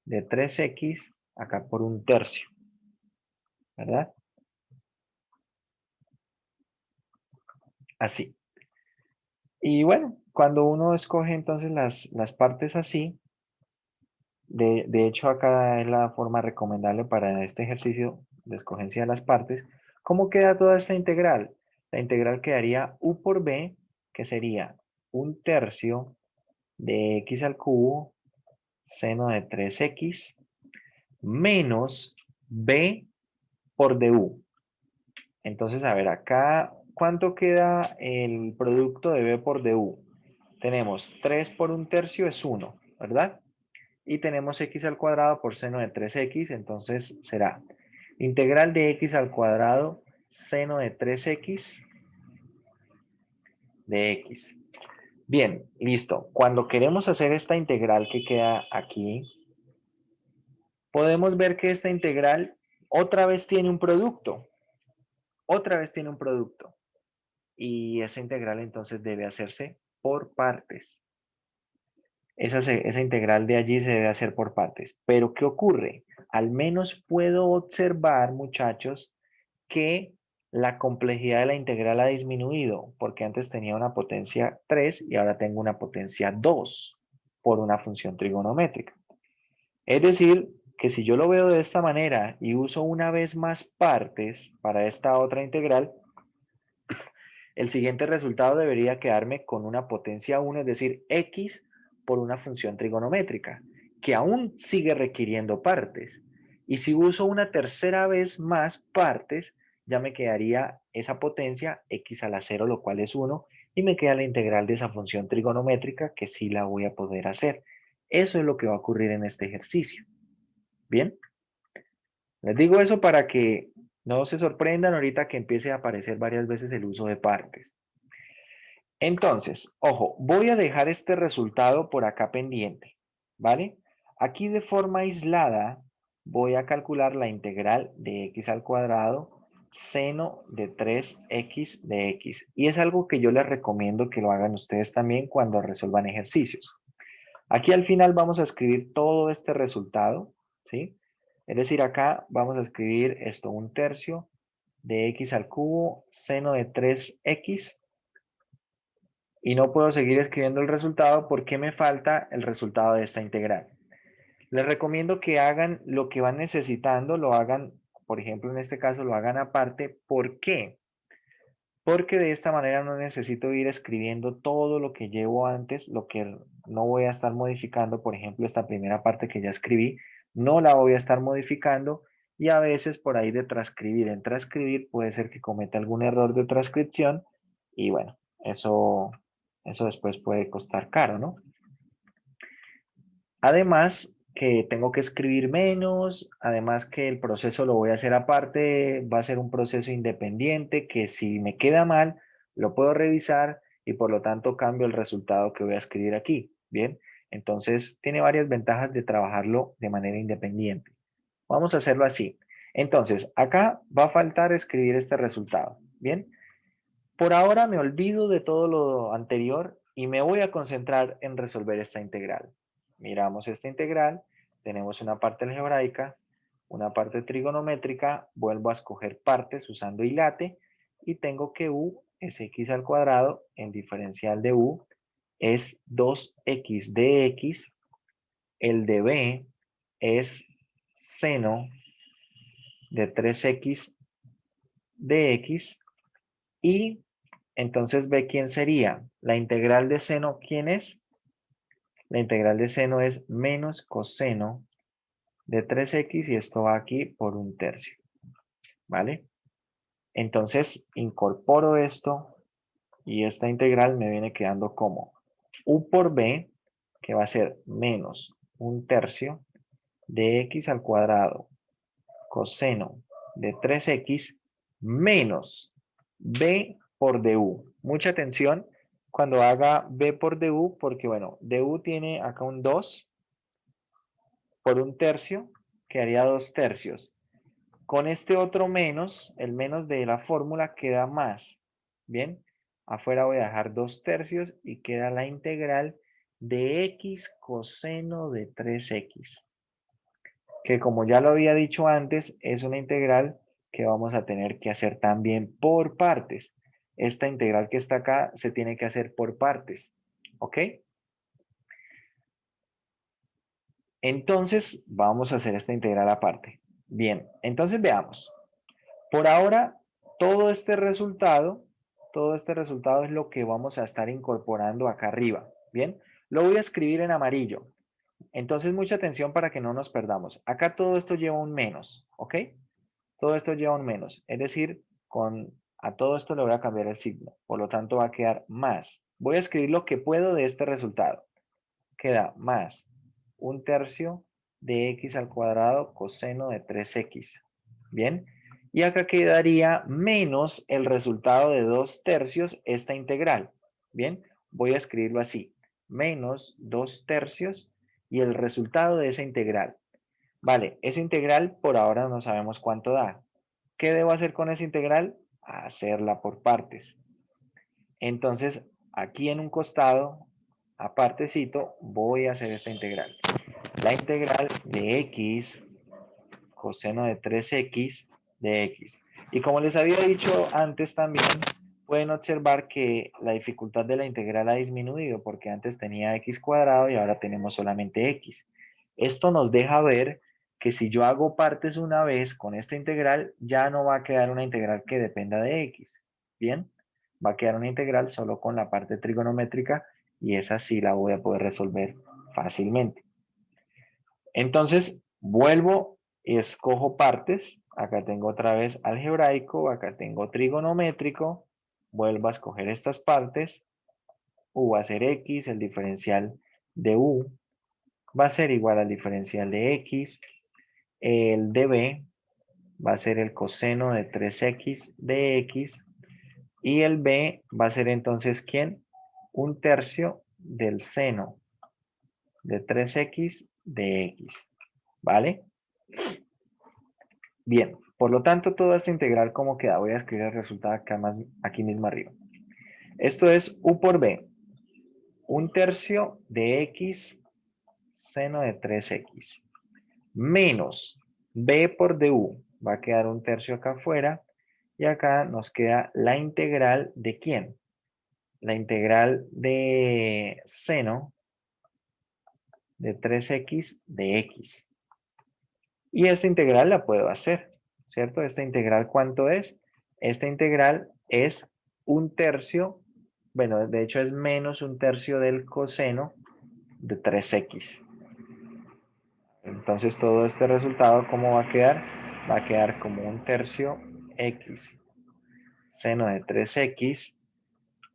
de 3x acá por 1/3, ¿verdad? Así. Y bueno, cuando uno escoge entonces las partes así, de hecho acá es la forma recomendable para este ejercicio de escogencia de las partes. ¿Cómo queda toda esta integral? La integral quedaría u por b, que sería 1/3 de x al cubo seno de 3x menos b por du. Entonces, a ver, acá, ¿cuánto queda el producto de b por du? Tenemos 3 por 1/3 es 1, ¿verdad? Y tenemos x al cuadrado por seno de 3x, entonces será integral de x al cuadrado seno de 3x de x. Bien, listo. Cuando queremos hacer esta integral que queda aquí, podemos ver que esta integral otra vez tiene un producto. Otra vez tiene un producto. Y esa integral entonces debe hacerse por partes. Esa integral de allí se debe hacer por partes. Pero ¿qué ocurre? Al menos puedo observar, muchachos, que la complejidad de la integral ha disminuido, porque antes tenía una potencia 3 y ahora tengo una potencia 2 por una función trigonométrica. Es decir, que si yo lo veo de esta manera y uso una vez más partes para esta otra integral, el siguiente resultado debería quedarme con una potencia 1, es decir, x por una función trigonométrica, que aún sigue requiriendo partes. Y si uso una tercera vez más partes, ya me quedaría esa potencia x a la 0, lo cual es 1, y me queda la integral de esa función trigonométrica que sí la voy a poder hacer. Eso es lo que va a ocurrir en este ejercicio. ¿Bien? Les digo eso para que no se sorprendan ahorita que empiece a aparecer varias veces el uso de partes. Entonces, ojo, voy a dejar este resultado por acá pendiente, ¿vale? Aquí de forma aislada voy a calcular la integral de x al cuadrado seno de 3x de x. Y es algo que yo les recomiendo que lo hagan ustedes también cuando resuelvan ejercicios. Aquí al final vamos a escribir todo este resultado, ¿sí? Es decir, acá vamos a escribir esto, 1/3 de x al cubo seno de 3x. Y no puedo seguir escribiendo el resultado porque me falta el resultado de esta integral. Les recomiendo que hagan lo que van necesitando, lo hagan, por ejemplo, en este caso, lo hagan aparte. ¿Por qué? Porque de esta manera no necesito ir escribiendo todo lo que llevo antes, lo que no voy a estar modificando, por ejemplo, esta primera parte que ya escribí, no la voy a estar modificando y a veces por ahí de transcribir en transcribir puede ser que cometa algún error de transcripción y bueno, eso después puede costar caro, ¿no? Además que tengo que escribir menos, además que el proceso lo voy a hacer aparte, va a ser un proceso independiente que si me queda mal, lo puedo revisar y por lo tanto cambio el resultado que voy a escribir aquí. Bien, entonces tiene varias ventajas de trabajarlo de manera independiente. Vamos a hacerlo así. Entonces, acá va a faltar escribir este resultado. Bien, por ahora me olvido de todo lo anterior y me voy a concentrar en resolver esta integral. Miramos esta integral, tenemos una parte algebraica, una parte trigonométrica, vuelvo a escoger partes usando hilate y tengo que u es x al cuadrado, en diferencial de u es 2x de x, el de b es seno de 3x de x y entonces ve quién sería. La integral de seno, ¿quién es? La integral de seno es menos coseno de 3x y esto va aquí por 1/3. ¿Vale? Entonces incorporo esto y esta integral me viene quedando como u por b, que va a ser menos 1/3 de x al cuadrado coseno de 3x menos b por du. Mucha atención cuando haga b por du, porque bueno, du tiene acá un 2 por 1/3, quedaría 2/3. Con este otro menos, el menos de la fórmula queda más. Bien, afuera voy a dejar 2/3 y queda la integral de x coseno de 3x. Que como ya lo había dicho antes, es una integral que vamos a tener que hacer también por partes. Esta integral que está acá se tiene que hacer por partes. ¿Ok? Entonces, vamos a hacer esta integral aparte. Bien, entonces veamos. Por ahora, todo este resultado es lo que vamos a estar incorporando acá arriba. Bien, lo voy a escribir en amarillo. Entonces, mucha atención para que no nos perdamos. Acá todo esto lleva un menos, ¿ok? Todo esto lleva un menos. Es decir, a todo esto le voy a cambiar el signo. Por lo tanto, va a quedar más. Voy a escribir lo que puedo de este resultado. Queda más 1/3 de x al cuadrado coseno de 3x. Bien. Y acá quedaría menos el resultado de 2/3 esta integral. Bien. Voy a escribirlo así. Menos 2/3 y el resultado de esa integral. Vale, esa integral por ahora no sabemos cuánto da. ¿Qué debo hacer con esa integral? Hacerla por partes. Entonces, aquí en un costado, apartecito, voy a hacer esta integral. La integral de x coseno de 3x de x. Y como les había dicho antes también, pueden observar que la dificultad de la integral ha disminuido porque antes tenía x cuadrado y ahora tenemos solamente x. Esto nos deja ver que si yo hago partes una vez con esta integral, ya no va a quedar una integral que dependa de x. Bien, va a quedar una integral solo con la parte trigonométrica y esa sí la voy a poder resolver fácilmente. Entonces, vuelvo y escojo partes. Acá tengo otra vez algebraico, acá tengo trigonométrico. Vuelvo a escoger estas partes. U va a ser x, el diferencial de u va a ser igual al diferencial de x. El de b va a ser el coseno de 3x de x. Y el b va a ser entonces, ¿quién? 1/3 del seno de 3x de x. ¿Vale? Bien, por lo tanto, toda esta integral, ¿cómo queda? Voy a escribir el resultado acá aquí mismo arriba. Esto es u por b. 1/3 de x seno de 3x. Menos b por du. Va a quedar 1/3 acá afuera. Y acá nos queda la integral de ¿quién? La integral de seno de 3x de x. Y esta integral la puedo hacer, ¿cierto? Esta integral, ¿cuánto es? Esta integral es 1/3, bueno, de hecho es menos 1/3 del coseno de 3x. Entonces todo este resultado, ¿cómo va a quedar? Va a quedar como 1/3 x seno de 3x.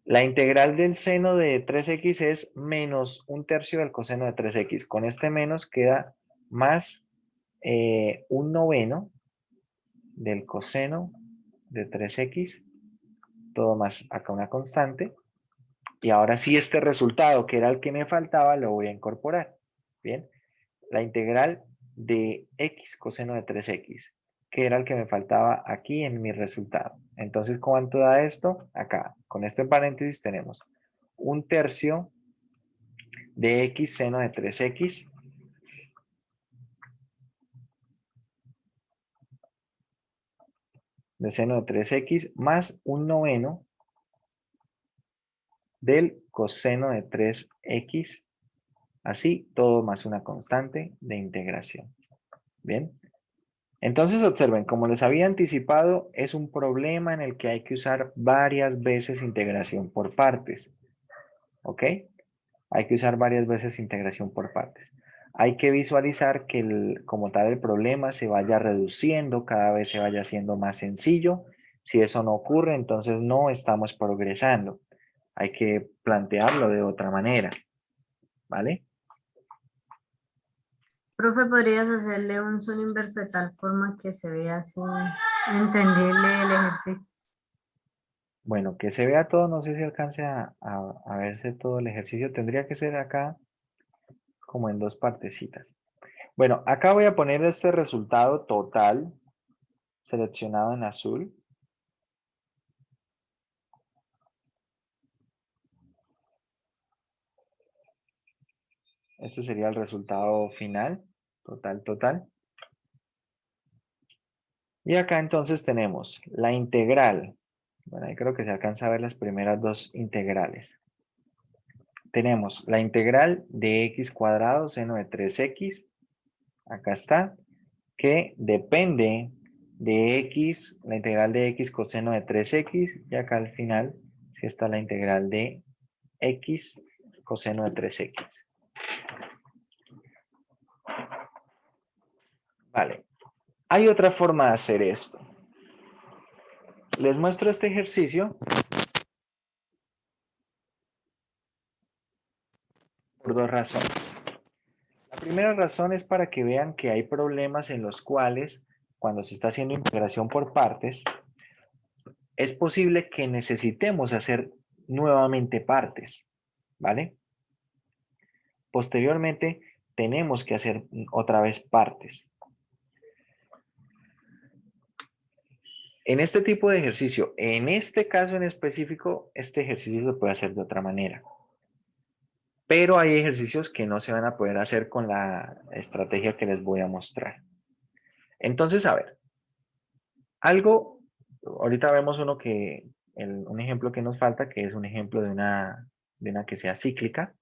La integral del seno de 3x es menos 1/3 del coseno de 3x. Con este menos queda más 1/9 del coseno de 3x, todo más acá una constante, Y ahora sí este resultado, que era el que me faltaba, lo voy a incorporar. Bien, la integral de x coseno de 3x, que era el que me faltaba aquí en mi resultado. Entonces, ¿cuánto da esto? Acá, con este paréntesis tenemos 1/3 de x seno de 3x de seno de 3x más 1/9 del coseno de 3x, así todo más una constante de integración. Bien, entonces observen, como les había anticipado, es un problema en el que hay que usar varias veces integración por partes. ¿Ok? Hay que usar varias veces integración por partes. Hay que visualizar que como tal el problema se vaya reduciendo, cada vez se vaya haciendo más sencillo. Si eso no ocurre, entonces no estamos progresando. Hay que plantearlo de otra manera. ¿Vale? Profe, ¿podrías hacerle un zoom inverso de tal forma que se vea así entendible el ejercicio? Bueno, que se vea todo, no sé si alcance a verse todo el ejercicio. Tendría que ser acá como en dos partecitas. Bueno, acá voy a poner este resultado total seleccionado en azul. Este sería el resultado final, total. Y acá entonces tenemos la integral. Bueno, ahí creo que se alcanza a ver las primeras dos integrales. Tenemos la integral de x cuadrado seno de 3x. Acá está. Que depende de x, la integral de x coseno de 3x. Y acá al final sí está la integral de x coseno de 3x. Vale. Hay otra forma de hacer esto. Les muestro este ejercicio por dos razones. La primera razón es para que vean que hay problemas en los cuales, cuando se está haciendo integración por partes, es posible que necesitemos hacer nuevamente partes, ¿vale? Posteriormente, tenemos que hacer otra vez partes. En este tipo de ejercicio, en este caso en específico, este ejercicio se puede hacer de otra manera. Pero hay ejercicios que no se van a poder hacer con la estrategia que les voy a mostrar. Entonces, a ver, ahorita vemos un ejemplo que nos falta, que es un ejemplo de una que sea cíclica.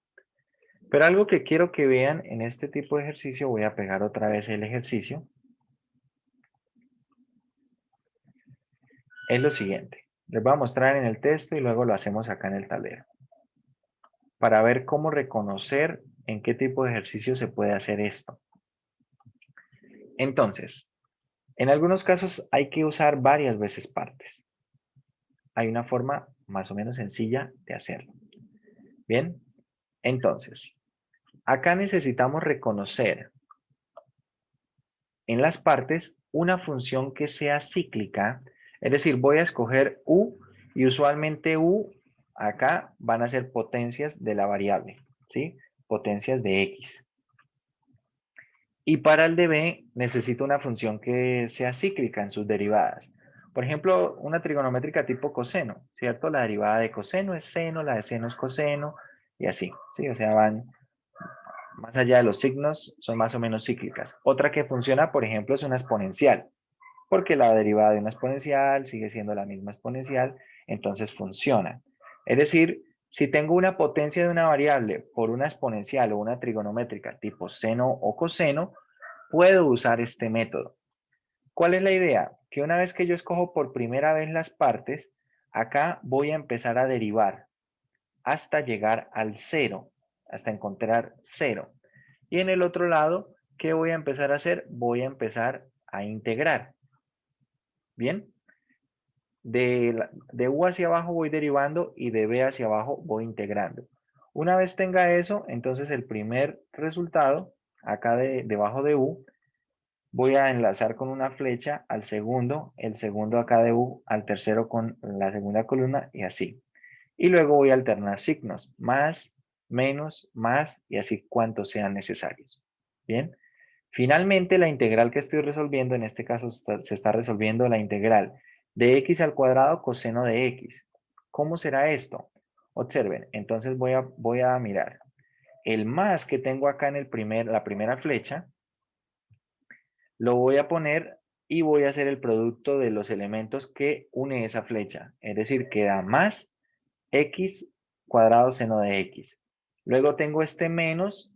Pero algo que quiero que vean en este tipo de ejercicio, voy a pegar otra vez el ejercicio, es lo siguiente. Les voy a mostrar en el texto y luego lo hacemos acá en el tablero. Para ver cómo reconocer en qué tipo de ejercicio se puede hacer esto. Entonces, en algunos casos hay que usar varias veces partes. Hay una forma más o menos sencilla de hacerlo. Bien, entonces, acá necesitamos reconocer en las partes una función que sea cíclica, es decir, voy a escoger u y usualmente u acá van a ser potencias de la variable, ¿sí? Potencias de x. Y para el de b necesito una función que sea cíclica en sus derivadas. Por ejemplo, una trigonométrica tipo coseno, ¿cierto? La derivada de coseno es seno, la de seno es coseno y así, ¿sí? O sea, van más allá de los signos, son más o menos cíclicas. Otra que funciona, por ejemplo, es una exponencial, porque la derivada de una exponencial sigue siendo la misma exponencial, entonces funciona. Es decir, si tengo una potencia de una variable por una exponencial o una trigonométrica tipo seno o coseno, puedo usar este método. ¿Cuál es la idea? Que una vez que yo escojo por primera vez las partes, acá voy a empezar a derivar hasta llegar al cero, hasta encontrar cero. Y en el otro lado, ¿qué voy a empezar a hacer? Voy a empezar a integrar. ¿Bien? De U hacia abajo voy derivando y de B hacia abajo voy integrando. Una vez tenga eso, entonces el primer resultado, acá debajo de U, voy a enlazar con una flecha al segundo, el segundo acá de U, al tercero con la segunda columna y así. Y luego voy a alternar signos, más, menos, más y así cuantos sean necesarios. Bien. Finalmente, la integral que estoy resolviendo, en este caso se está resolviendo la integral de x al cuadrado coseno de x. ¿Cómo será esto? Observen, entonces voy a mirar. El más que tengo acá en la primera flecha, lo voy a poner y voy a hacer el producto de los elementos que une esa flecha. Es decir, queda más x cuadrado seno de x. Luego tengo este menos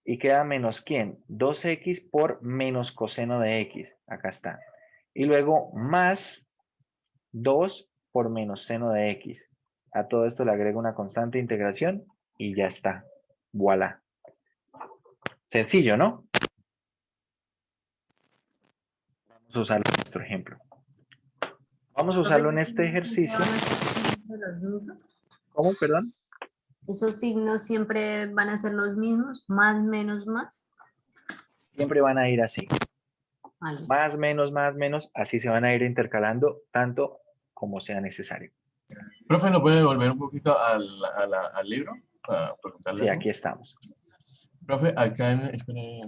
y queda menos ¿quién? 2x por menos coseno de x. Acá está. Y luego más 2 por menos seno de x. A todo esto le agrego una constante de integración y ya está. Voilà. Sencillo, ¿no? Vamos a usarlo en nuestro ejemplo. Vamos a usarlo en este ejercicio. ¿Cómo? Perdón. ¿Esos signos siempre van a ser los mismos? Más, menos, más. Siempre van a ir así. Vale. Más, menos, así se van a ir intercalando tanto como sea necesario. Profe, ¿nos puede volver un poquito al libro? Para preguntarle Sí, algo? aquí estamos. Profe, acá, espere.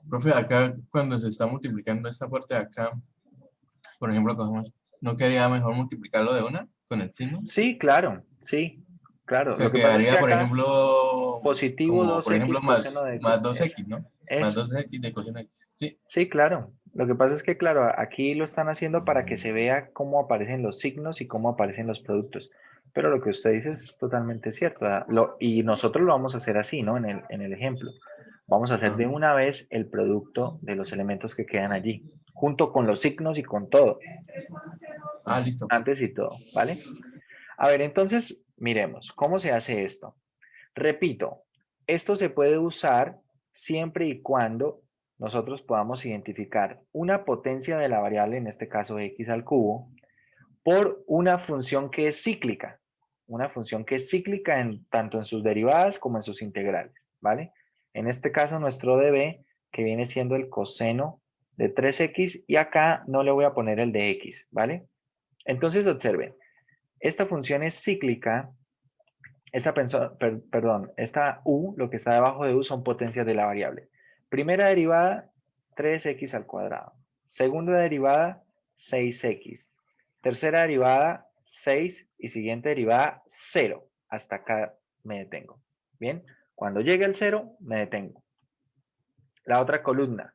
Profe, acá cuando se está multiplicando esta parte de acá, por ejemplo, cogemos, ¿no quería mejor multiplicarlo de una con el signo? Sí, claro, sí, claro. O sea, Lo que pasa es que quedaría, por acá ejemplo, positivo como, por 2x ejemplo, coseno de más x. 2x, ¿no? Más Eso. 2x de coseno de x. Sí. Sí, claro. Lo que pasa es que, claro, aquí lo están haciendo para que se vea cómo aparecen los signos y cómo aparecen los productos. Pero lo que usted dice es totalmente cierto. ¿Verdad? Y nosotros lo vamos a hacer así, ¿no? En el ejemplo. Vamos a hacer de una vez el producto de los elementos que quedan allí, junto con los signos y con todo. Ah, listo. Antes y todo, ¿vale? A ver, entonces, miremos, ¿cómo se hace esto? Repito, esto se puede usar siempre y cuando nosotros podamos identificar una potencia de la variable, en este caso x al cubo, por una función que es cíclica. Una función que es cíclica tanto en sus derivadas como en sus integrales, ¿vale? En este caso, nuestro db, que viene siendo el coseno de 3x, y acá no le voy a poner el de x, ¿vale? Entonces, observen, esta función es cíclica. Esta u, lo que está debajo de u son potencias de la variable. Primera derivada, 3x al cuadrado. Segunda derivada, 6x. Tercera derivada, 6 y siguiente derivada, 0. Hasta acá me detengo. Bien, cuando llegue el 0, me detengo. La otra columna.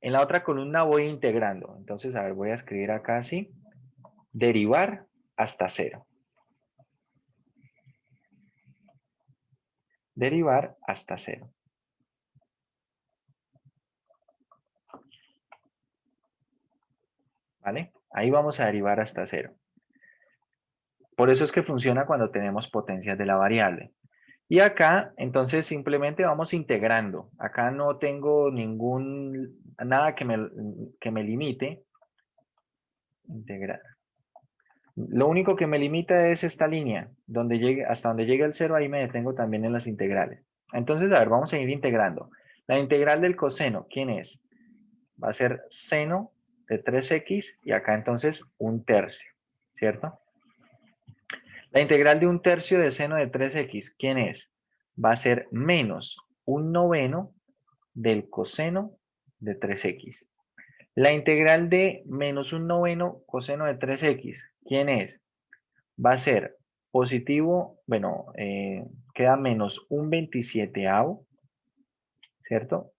En la otra columna voy integrando. Entonces, a ver, voy a escribir acá así. Derivar hasta 0. Derivar hasta 0. ¿Vale? Ahí vamos a derivar hasta 0. Por eso es que funciona cuando tenemos potencias de la variable. Y acá, entonces, simplemente vamos integrando. Acá no tengo nada que me limite. Integrar. Lo único que me limita es esta línea, hasta donde llegue el 0, ahí me detengo también en las integrales. Entonces, a ver, vamos a ir integrando. La integral del coseno, ¿quién es? Va a ser seno de 3x y acá entonces 1/3, ¿cierto? La integral de 1/3 de seno de 3x, ¿quién es? Va a ser menos 1/9 del coseno de 3x. La integral de menos 1/9 coseno de 3x, ¿quién es? Va a ser positivo, bueno, queda menos 1/27, ¿cierto?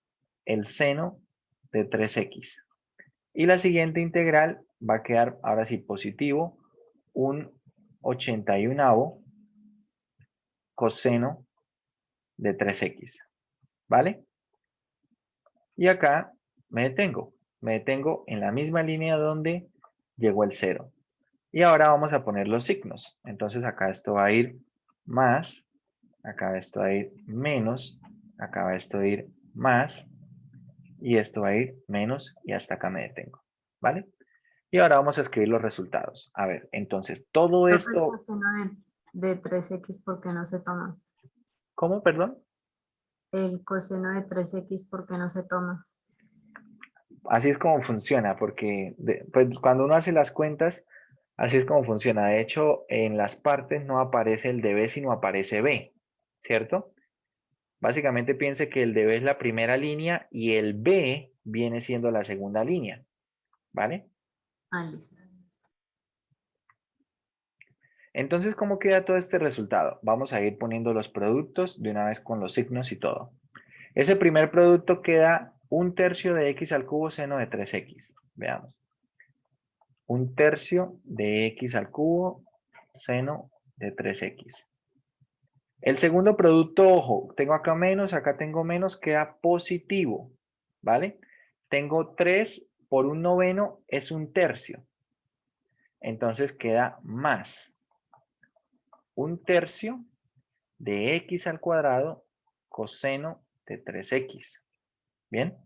El seno de 3x. Y la siguiente integral va a quedar, ahora sí, positivo, 1/81 coseno de 3x, ¿vale? Y acá me detengo en la misma línea donde llegó el 0. Y ahora vamos a poner los signos. Entonces acá esto va a ir más, acá esto va a ir menos, acá va esto a ir más, y esto va a ir menos, y hasta acá me detengo, ¿vale? Y ahora vamos a escribir los resultados. A ver, entonces, todo El esto... coseno de 3x, ¿por qué no se toma? ¿Cómo, perdón? El coseno de 3x, ¿por qué no se toma? Así es como funciona, porque pues, cuando uno hace las cuentas, Así es como funciona. De hecho, en las partes no aparece el de B, sino aparece B, ¿cierto? Básicamente piense que el de B es la primera línea y el B viene siendo la segunda línea, ¿vale? Ah, listo. Entonces, ¿cómo queda todo este resultado? Vamos a ir poniendo los productos de una vez con los signos y todo. Ese primer producto queda 1/3 de x al cubo seno de 3x. Veamos. 1/3 de x al cubo seno de 3x. El segundo producto, ojo, tengo acá tengo menos, queda positivo, ¿vale? Tengo 3 por 1/9 es 1/3. Entonces queda más 1/3 de x al cuadrado coseno de 3x. ¿Bien?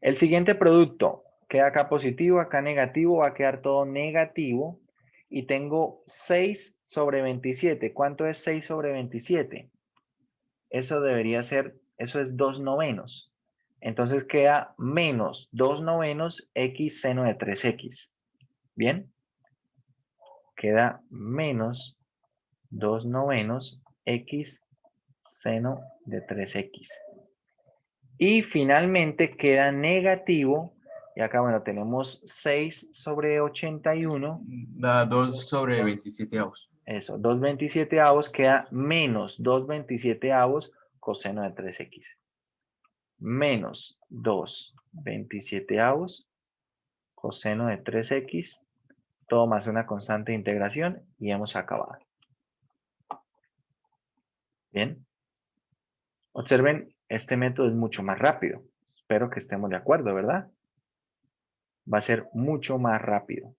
El siguiente producto queda acá positivo, acá negativo, va a quedar todo negativo. Y tengo 6 sobre 27. ¿Cuánto es 6 sobre 27? Eso debería ser, eso es 2/9. Entonces queda menos 2/9 x seno de 3x. ¿Bien? Queda menos 2/9 x seno de 3x. Y finalmente queda negativo, y acá, bueno, tenemos 6 sobre 81. Da 2 sobre 27 avos. Eso, 2/27 queda menos 2/27 coseno de 3x. Menos 2/27 coseno de 3x, todo más una constante de integración, y hemos acabado. Bien. Observen, este método es mucho más rápido. Espero que estemos de acuerdo, ¿verdad? Va a ser mucho más rápido.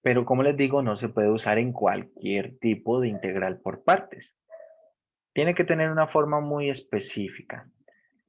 Pero como les digo, no se puede usar en cualquier tipo de integral por partes. Tiene que tener una forma muy específica.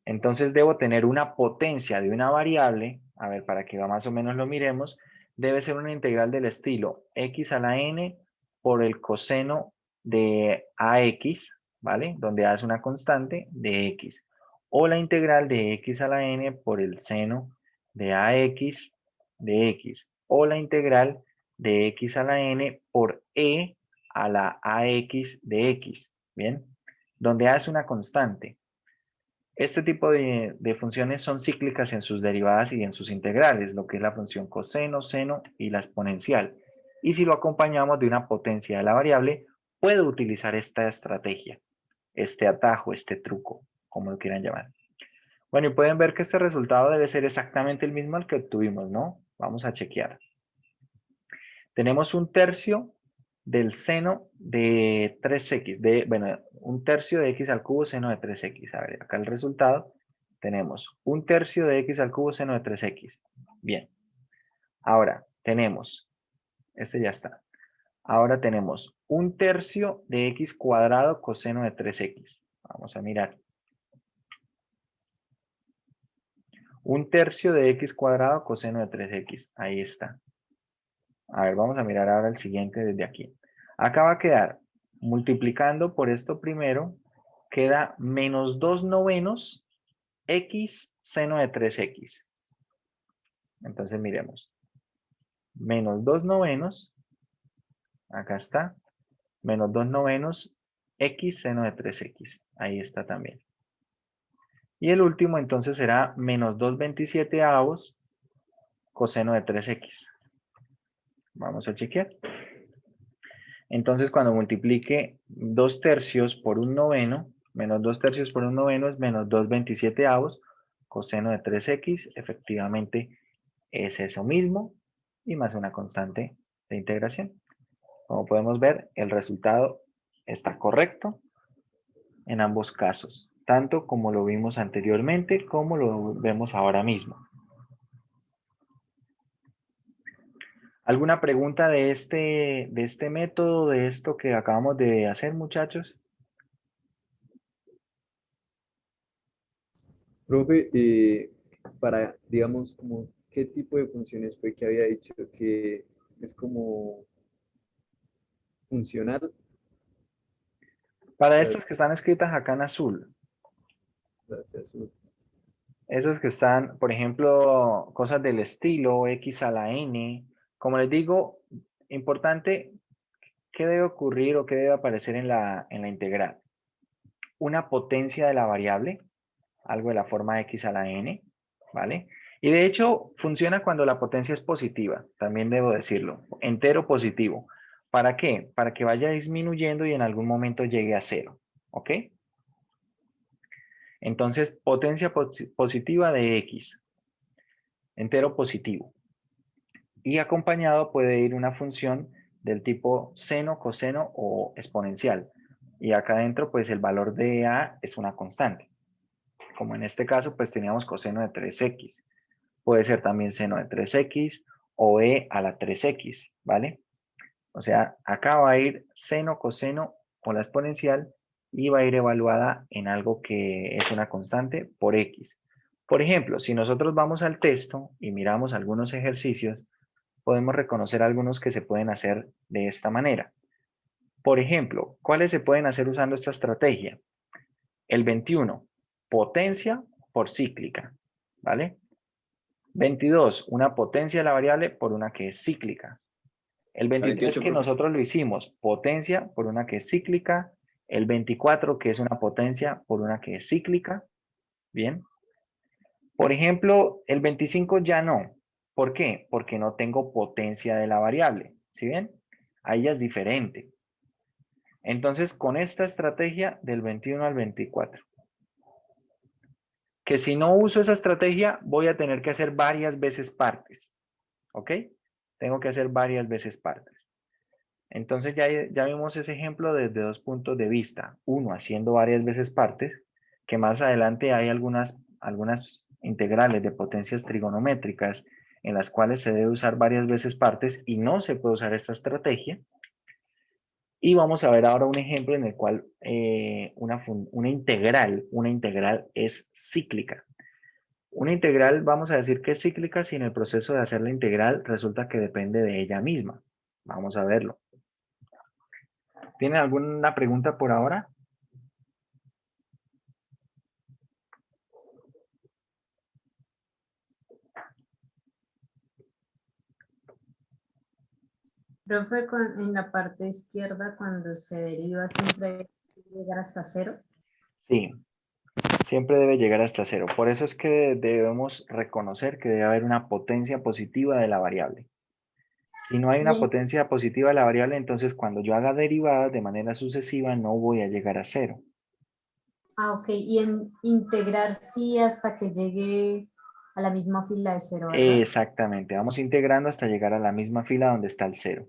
Entonces debo tener una potencia de una variable, a ver, para que más o menos lo miremos, debe ser una integral del estilo x a la n por el coseno de ax, ¿vale? Donde a es una constante de x. O la integral de x a la n por el seno de ax de x. O la integral de x a la n por e a la ax de x, ¿bien? Donde a es una constante. Este tipo de funciones son cíclicas en sus derivadas y en sus integrales, lo que es la función coseno, seno y la exponencial. Y si lo acompañamos de una potencia de la variable, puedo utilizar esta estrategia, este atajo, este truco, como lo quieran llamar. Bueno, y pueden ver que este resultado debe ser exactamente el mismo al que obtuvimos, ¿no? Vamos a chequear. Tenemos 1/3 del seno de 3x, bueno, 1/3 de x al cubo seno de 3x. A ver, acá el resultado, tenemos 1/3 de x al cubo seno de 3x. Bien. Ahora, tenemos, este ya está. Ahora tenemos 1/3 de x cuadrado coseno de 3x. Vamos a mirar. 1/3 de x cuadrado coseno de 3x. Ahí está. A ver, vamos a mirar ahora el siguiente desde aquí. Acá va a quedar, multiplicando por esto primero, queda menos 2/9 x seno de 3x. Entonces miremos. Menos 2/9, acá está, menos 2/9 x seno de 3x. Ahí está también. Y el último entonces será menos 2/27 coseno de 3x. Vamos a chequear. Entonces, cuando multiplique 2/3 por 1/9, menos 2/3 por 1/9 es menos 2/27 coseno de 3x, efectivamente es eso mismo, y más una constante de integración. Como podemos ver, el resultado está correcto en ambos casos, tanto como lo vimos anteriormente como lo vemos ahora mismo. ¿Alguna pregunta de este método, de esto que acabamos de hacer, muchachos? Profe, para, digamos, como, ¿qué tipo de funciones fue que había dicho que es como funcional? Para estas que están escritas acá en azul, esas que están, por ejemplo, cosas del estilo x a la n, Como les digo, importante, ¿qué debe ocurrir o qué debe aparecer en la integral? Una potencia de la variable, algo de la forma x a la n, ¿vale? Y de hecho funciona cuando la potencia es positiva, también debo decirlo, entero positivo. ¿Para qué? Para que vaya disminuyendo y en algún momento llegue a cero, ¿ok? Entonces, potencia positiva de x, entero positivo. Y acompañado puede ir una función del tipo seno, coseno o exponencial. Y acá adentro, pues el valor de a es una constante. Como en este caso, pues teníamos coseno de 3x. Puede ser también seno de 3x o e a la 3x, ¿vale? O sea, acá va a ir seno, coseno o la exponencial y va a ir evaluada en algo que es una constante por x. Por ejemplo, si nosotros vamos al texto y miramos algunos ejercicios, podemos reconocer algunos que se pueden hacer de esta manera. Por ejemplo, ¿cuáles se pueden hacer usando esta estrategia? El 21, potencia por cíclica, ¿vale? 22, una potencia de la variable por una que es cíclica. El 23 48, que profe. nosotros lo hicimos, potencia por una que es cíclica. El 24 que es una potencia por una que es cíclica. Bien. Por ejemplo, el 25 ya no. ¿Por qué? Porque no tengo potencia de la variable. ¿Sí ven? Ahí ya es diferente. Entonces, con esta estrategia del 21 al 24. Que si no uso esa estrategia, voy a tener que hacer varias veces partes. ¿Ok? Tengo que hacer varias veces partes. Entonces ya vimos ese ejemplo desde dos puntos de vista. Uno, haciendo varias veces partes, que más adelante hay algunas integrales de potencias trigonométricas en las cuales se debe usar varias veces partes y no se puede usar esta estrategia. Y vamos a ver ahora un ejemplo en el cual una integral es cíclica. Una integral vamos a decir que es cíclica si en el proceso de hacer la integral resulta que depende de ella misma. Vamos a verlo. ¿Tienen alguna pregunta por ahora? Profe, en la parte izquierda, cuando se deriva, siempre llegar hasta cero. Sí, siempre debe llegar hasta cero. Por eso es que debemos reconocer que debe haber una potencia positiva de la variable. Si no hay una Y, potencia positiva de la variable, entonces cuando yo haga derivadas de manera sucesiva no voy a llegar a cero. ok. Y en integrar sí hasta que llegue a la misma fila de cero, ¿verdad? Exactamente, vamos integrando hasta llegar a la misma fila donde está el cero.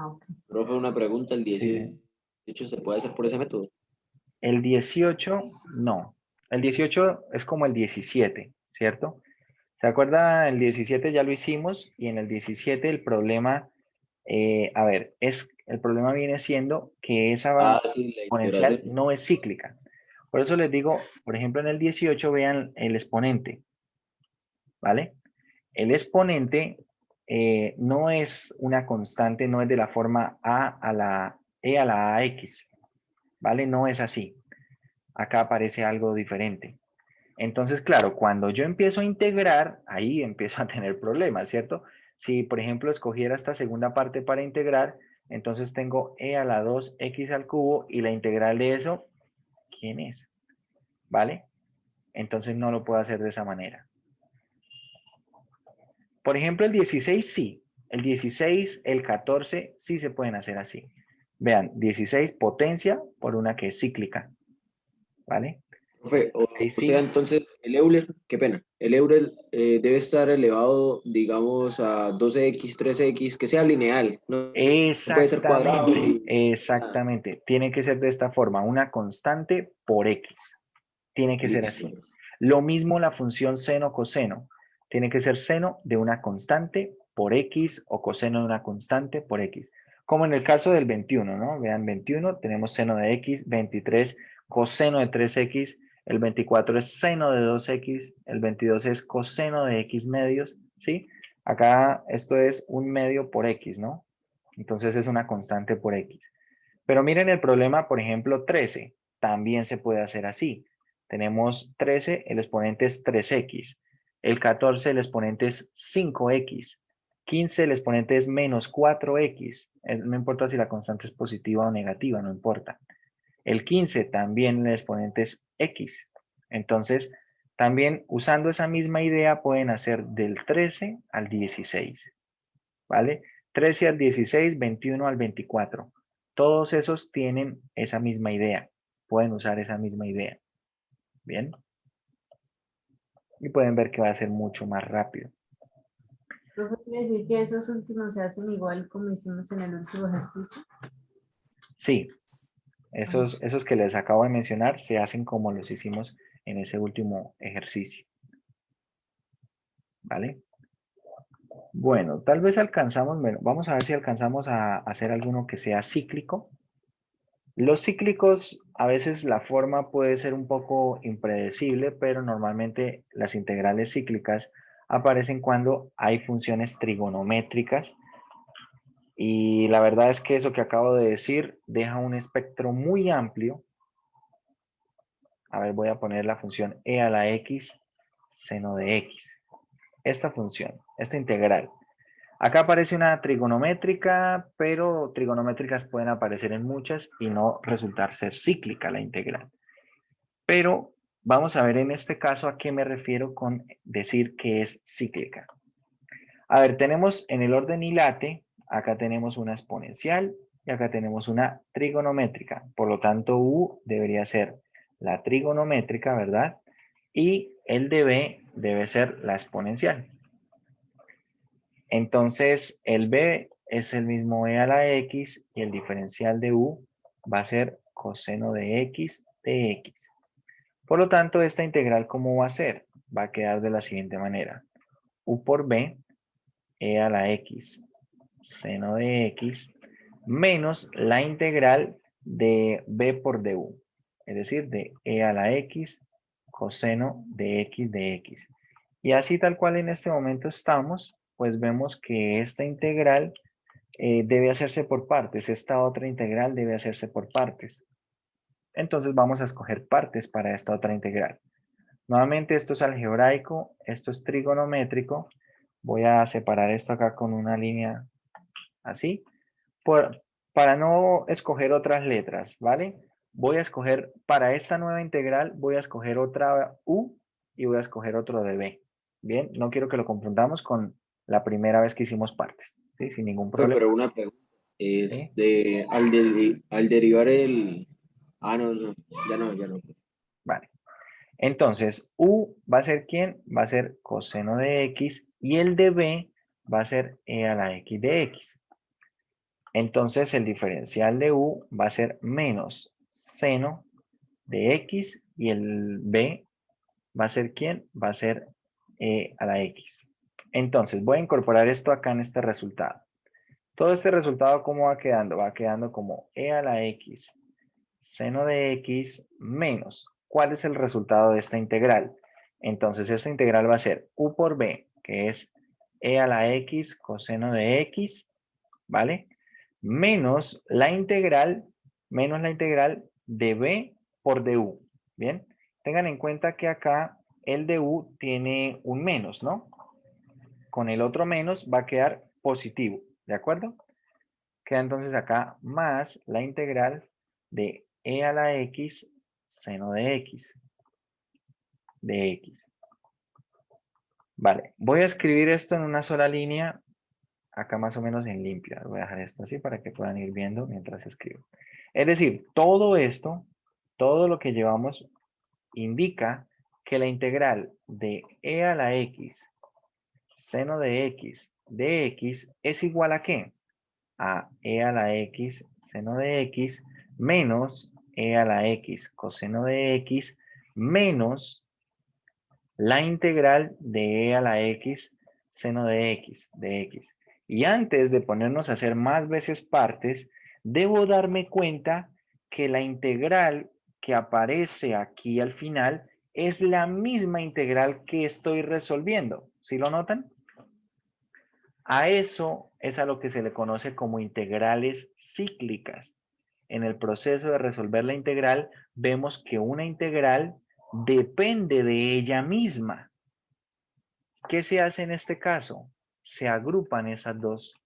Ok. Profe, una pregunta, el Sí. 18 se puede hacer por ese método. El 18, no. El 18 es como el 17, ¿cierto? ¿Se acuerda? El 17 ya lo hicimos y en el 17 el problema, el problema viene siendo que esa Ah, sí, la exponencial integración. no es cíclica. Por eso les digo, por ejemplo, en el 18 vean el exponente, ¿vale? El exponente no es una constante, no es de la forma a la e a la ax, ¿vale? No es así. Acá aparece algo diferente. Entonces, claro, cuando yo empiezo a integrar, ahí empiezo a tener problemas, ¿cierto? Si, por ejemplo, escogiera esta segunda parte para integrar, entonces tengo e a la 2x al cubo y la integral de eso, ¿quién es? ¿Vale? Entonces no lo puedo hacer de esa manera. Por ejemplo, el 16 sí. El 16, el 14 sí se pueden hacer así. Vean, 16 potencia por una que es cíclica, ¿vale? Profe, Ahí o sea, sí. entonces el Euler, qué pena, el Euler debe estar elevado, digamos, a 12x, 13x, que sea lineal, no, no puede ser cuadrado. Exactamente, exactamente. Tiene que ser de esta forma, una constante por x. Tiene que ser Listo. así. Lo mismo la función seno coseno. Tiene que ser seno de una constante por x o coseno de una constante por x. Como en el caso del 21, ¿no? Vean, 21 tenemos seno de x, 23 coseno de 3x, el 24 es seno de 2x, el 22 es coseno de x medios, ¿sí? Acá esto es un medio por x, ¿no? Entonces es una constante por x. Pero miren el problema, por ejemplo, 13. También se puede hacer así. Tenemos 13, el exponente es 3x. El 14, el exponente es 5x. 15 el exponente es menos 4x. No importa si la constante es positiva o negativa, no importa. El 15 también el exponente es x. Entonces, también usando esa misma idea pueden hacer del 13 al 16. ¿Vale? 13 al 16, 21 al 24. Todos esos tienen esa misma idea. Pueden usar esa misma idea. ¿Bien? Y pueden ver que va a ser mucho más rápido. Profe, ¿quiere decir que esos últimos se hacen igual como hicimos en el último ejercicio? Sí, esos que les acabo de mencionar se hacen como los hicimos en ese último ejercicio. ¿Vale? Bueno, tal vez alcanzamos, bueno, vamos a ver si alcanzamos a hacer alguno que sea cíclico. Los cíclicos, a veces la forma puede ser un poco impredecible, pero normalmente las integrales cíclicas aparecen cuando hay funciones trigonométricas. Y la verdad es que eso que acabo de decir deja un espectro muy amplio. A ver, voy a poner la función e a la x seno de x. Esta función, esta integral. Acá aparece una trigonométrica, pero trigonométricas pueden aparecer en muchas y no resultar ser cíclica la integral. Pero vamos a ver en este caso a qué me refiero con decir que es cíclica. A ver, tenemos en el orden hilate, acá tenemos una exponencial y acá tenemos una trigonométrica. Por lo tanto, U debería ser la trigonométrica, ¿verdad? Y el de B debe ser la exponencial. Entonces, el B es el mismo e a la x y el diferencial de U va a ser coseno de x de x. Por lo tanto, esta integral, ¿cómo va a ser? Va a quedar de la siguiente manera. U por B, e a la x seno de x, menos la integral de b por du, es decir, de e a la x coseno de x. Y así tal cual en este momento estamos, pues vemos que esta integral debe hacerse por partes, esta otra integral debe hacerse por partes. Entonces vamos a escoger partes para esta otra integral. Nuevamente esto es algebraico, esto es trigonométrico. Voy a separar esto acá con una línea así, para no escoger otras letras, ¿vale? Voy a escoger, para esta nueva integral, voy a escoger otra U y voy a escoger otro de B. Bien, no quiero que lo confundamos con la primera vez que hicimos partes, ¿sí? Sin ningún problema. Pero una pregunta, ¿Sí? al derivar el... Ah, no, ya no. Vale. Entonces, U va a ser ¿quién? Va a ser coseno de X y el de B va a ser e a la X de X. Entonces, el diferencial de U va a ser menos seno de X y el B va a ser ¿quién? Va a ser e a la X. Entonces, voy a incorporar esto acá en este resultado. Todo este resultado, ¿cómo va quedando? Va quedando como e a la X seno de X menos. ¿Cuál es el resultado de esta integral? Entonces, esta integral va a ser U por B, que es e a la X coseno de X, ¿vale? Menos la integral de B por du. Bien, tengan en cuenta que acá el du tiene un menos, ¿no? Con el otro menos va a quedar positivo, ¿de acuerdo? Queda entonces acá más la integral de e a la x seno de x. Vale, voy a escribir esto en una sola línea, acá más o menos en limpia. Voy a dejar esto así para que puedan ir viendo mientras escribo. Es decir, todo esto, todo lo que llevamos, indica que la integral de e a la x seno de x es igual a ¿qué? A e a la x seno de x menos e a la x coseno de x menos la integral de e a la x seno de x. Y antes de ponernos a hacer más veces partes, debo darme cuenta que la integral que aparece aquí al final es la misma integral que estoy resolviendo. ¿Sí lo notan? A eso es a lo que se le conoce como integrales cíclicas. En el proceso de resolver la integral, vemos que una integral depende de ella misma. ¿Qué se hace en este caso? se agrupan esas dos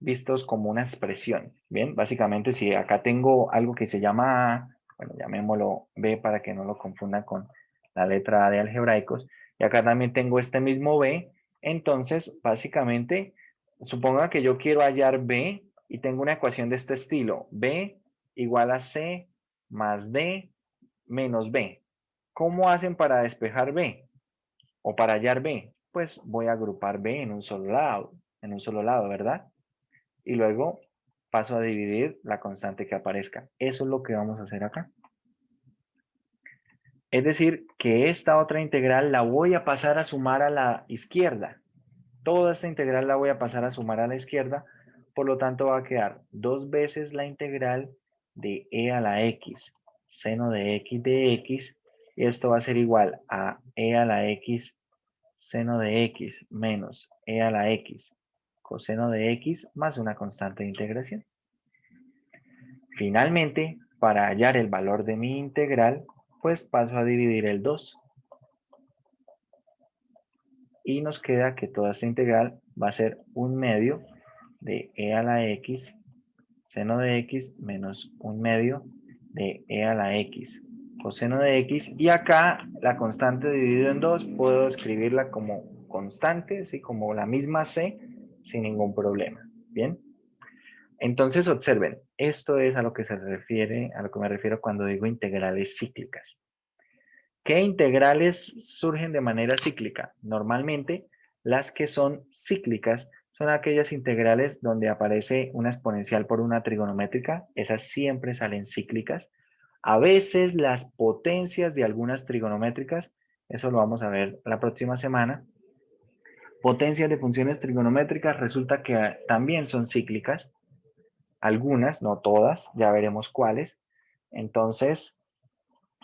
vistos como una expresión. Bien, básicamente si acá tengo algo que se llama A, bueno, llamémoslo B para que no lo confundan con la letra A de algebraicos, y acá también tengo este mismo B, entonces básicamente suponga que yo quiero hallar B y tengo una ecuación de este estilo, B igual a C más D menos B. ¿Cómo hacen para despejar B o para hallar B? Pues voy a agrupar B en un solo lado, ¿verdad? Y luego paso a dividir la constante que aparezca. Eso es lo que vamos a hacer acá. Es decir, que esta otra integral la voy a pasar a sumar a la izquierda. Toda esta integral la voy a pasar a sumar a la izquierda. Por lo tanto, va a quedar 2 veces la integral de e a la x, seno de x de x. Y esto va a ser igual a e a la x, seno de x, menos e a la x, coseno de x, más una constante de integración. Finalmente, para hallar el valor de mi integral, pues paso a dividir el 2. Y nos queda que toda esta integral va a ser 1/2 de e a la x, seno de x, menos 1/2 de e a la x, coseno de x. Y acá la constante dividido en 2 puedo escribirla como constante, ¿sí? Como la misma c, sin ningún problema. ¿Bien? Entonces observen, esto es a lo que se refiere, a lo que me refiero cuando digo integrales cíclicas. ¿Qué integrales surgen de manera cíclica? Normalmente las que son cíclicas son aquellas integrales donde aparece una exponencial por una trigonométrica, esas siempre salen cíclicas. A veces las potencias de algunas trigonométricas, eso lo vamos a ver la próxima semana. Potencias de funciones trigonométricas resulta que también son cíclicas. Algunas, no todas, ya veremos cuáles. Entonces,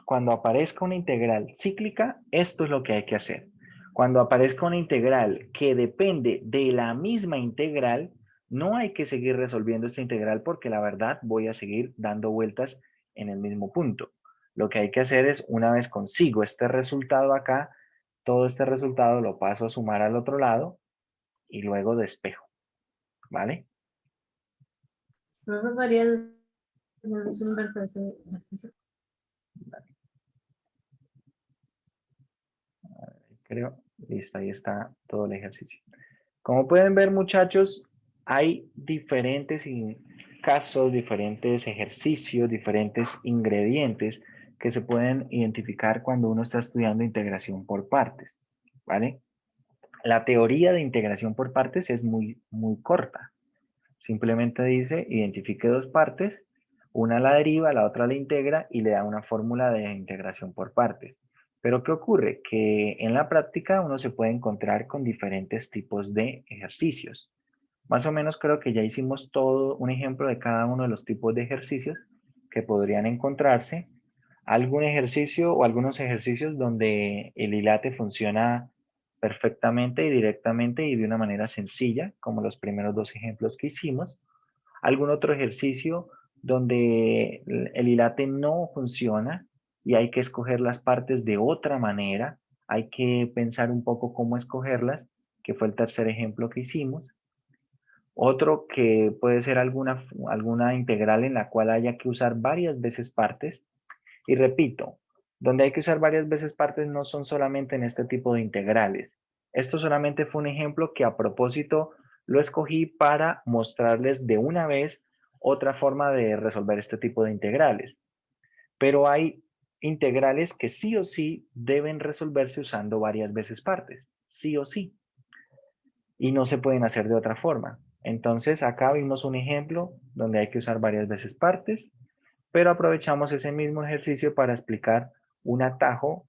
cuando aparezca una integral cíclica, esto es lo que hay que hacer. Cuando aparezca una integral que depende de la misma integral, no hay que seguir resolviendo esta integral porque la verdad voy a seguir dando vueltas en el mismo punto. Lo que hay que hacer es, una vez consigo este resultado acá, todo este resultado lo paso a sumar al otro lado y luego despejo. ¿Vale? ¿No podría ser inverso de ese ejercicio? Creo, listo, ahí está todo el ejercicio. Como pueden ver, muchachos, hay diferentes casos, diferentes ejercicios, diferentes ingredientes que se pueden identificar cuando uno está estudiando integración por partes, ¿vale? La teoría de integración por partes es muy corta. Simplemente dice, identifique dos partes, una la deriva, la otra la integra y le da una fórmula de integración por partes. Pero ¿qué ocurre? Que en la práctica uno se puede encontrar con diferentes tipos de ejercicios. Más o menos creo que ya hicimos todo un ejemplo de cada uno de los tipos de ejercicios que podrían encontrarse. Algún ejercicio o algunos ejercicios donde el hilate funciona perfectamente y directamente y de una manera sencilla, como los primeros dos ejemplos que hicimos. Algún otro ejercicio donde el hilate no funciona y hay que escoger las partes de otra manera. Hay que pensar un poco cómo escogerlas, que fue el tercer ejemplo que hicimos. Otro que puede ser alguna integral en la cual haya que usar varias veces partes. Y repito, donde hay que usar varias veces partes no son solamente en este tipo de integrales. Esto solamente fue un ejemplo que a propósito lo escogí para mostrarles de una vez otra forma de resolver este tipo de integrales. Pero hay integrales que sí o sí deben resolverse usando varias veces partes, sí o sí. Y no se pueden hacer de otra forma. Entonces acá vimos un ejemplo donde hay que usar varias veces partes, pero aprovechamos ese mismo ejercicio para explicar un atajo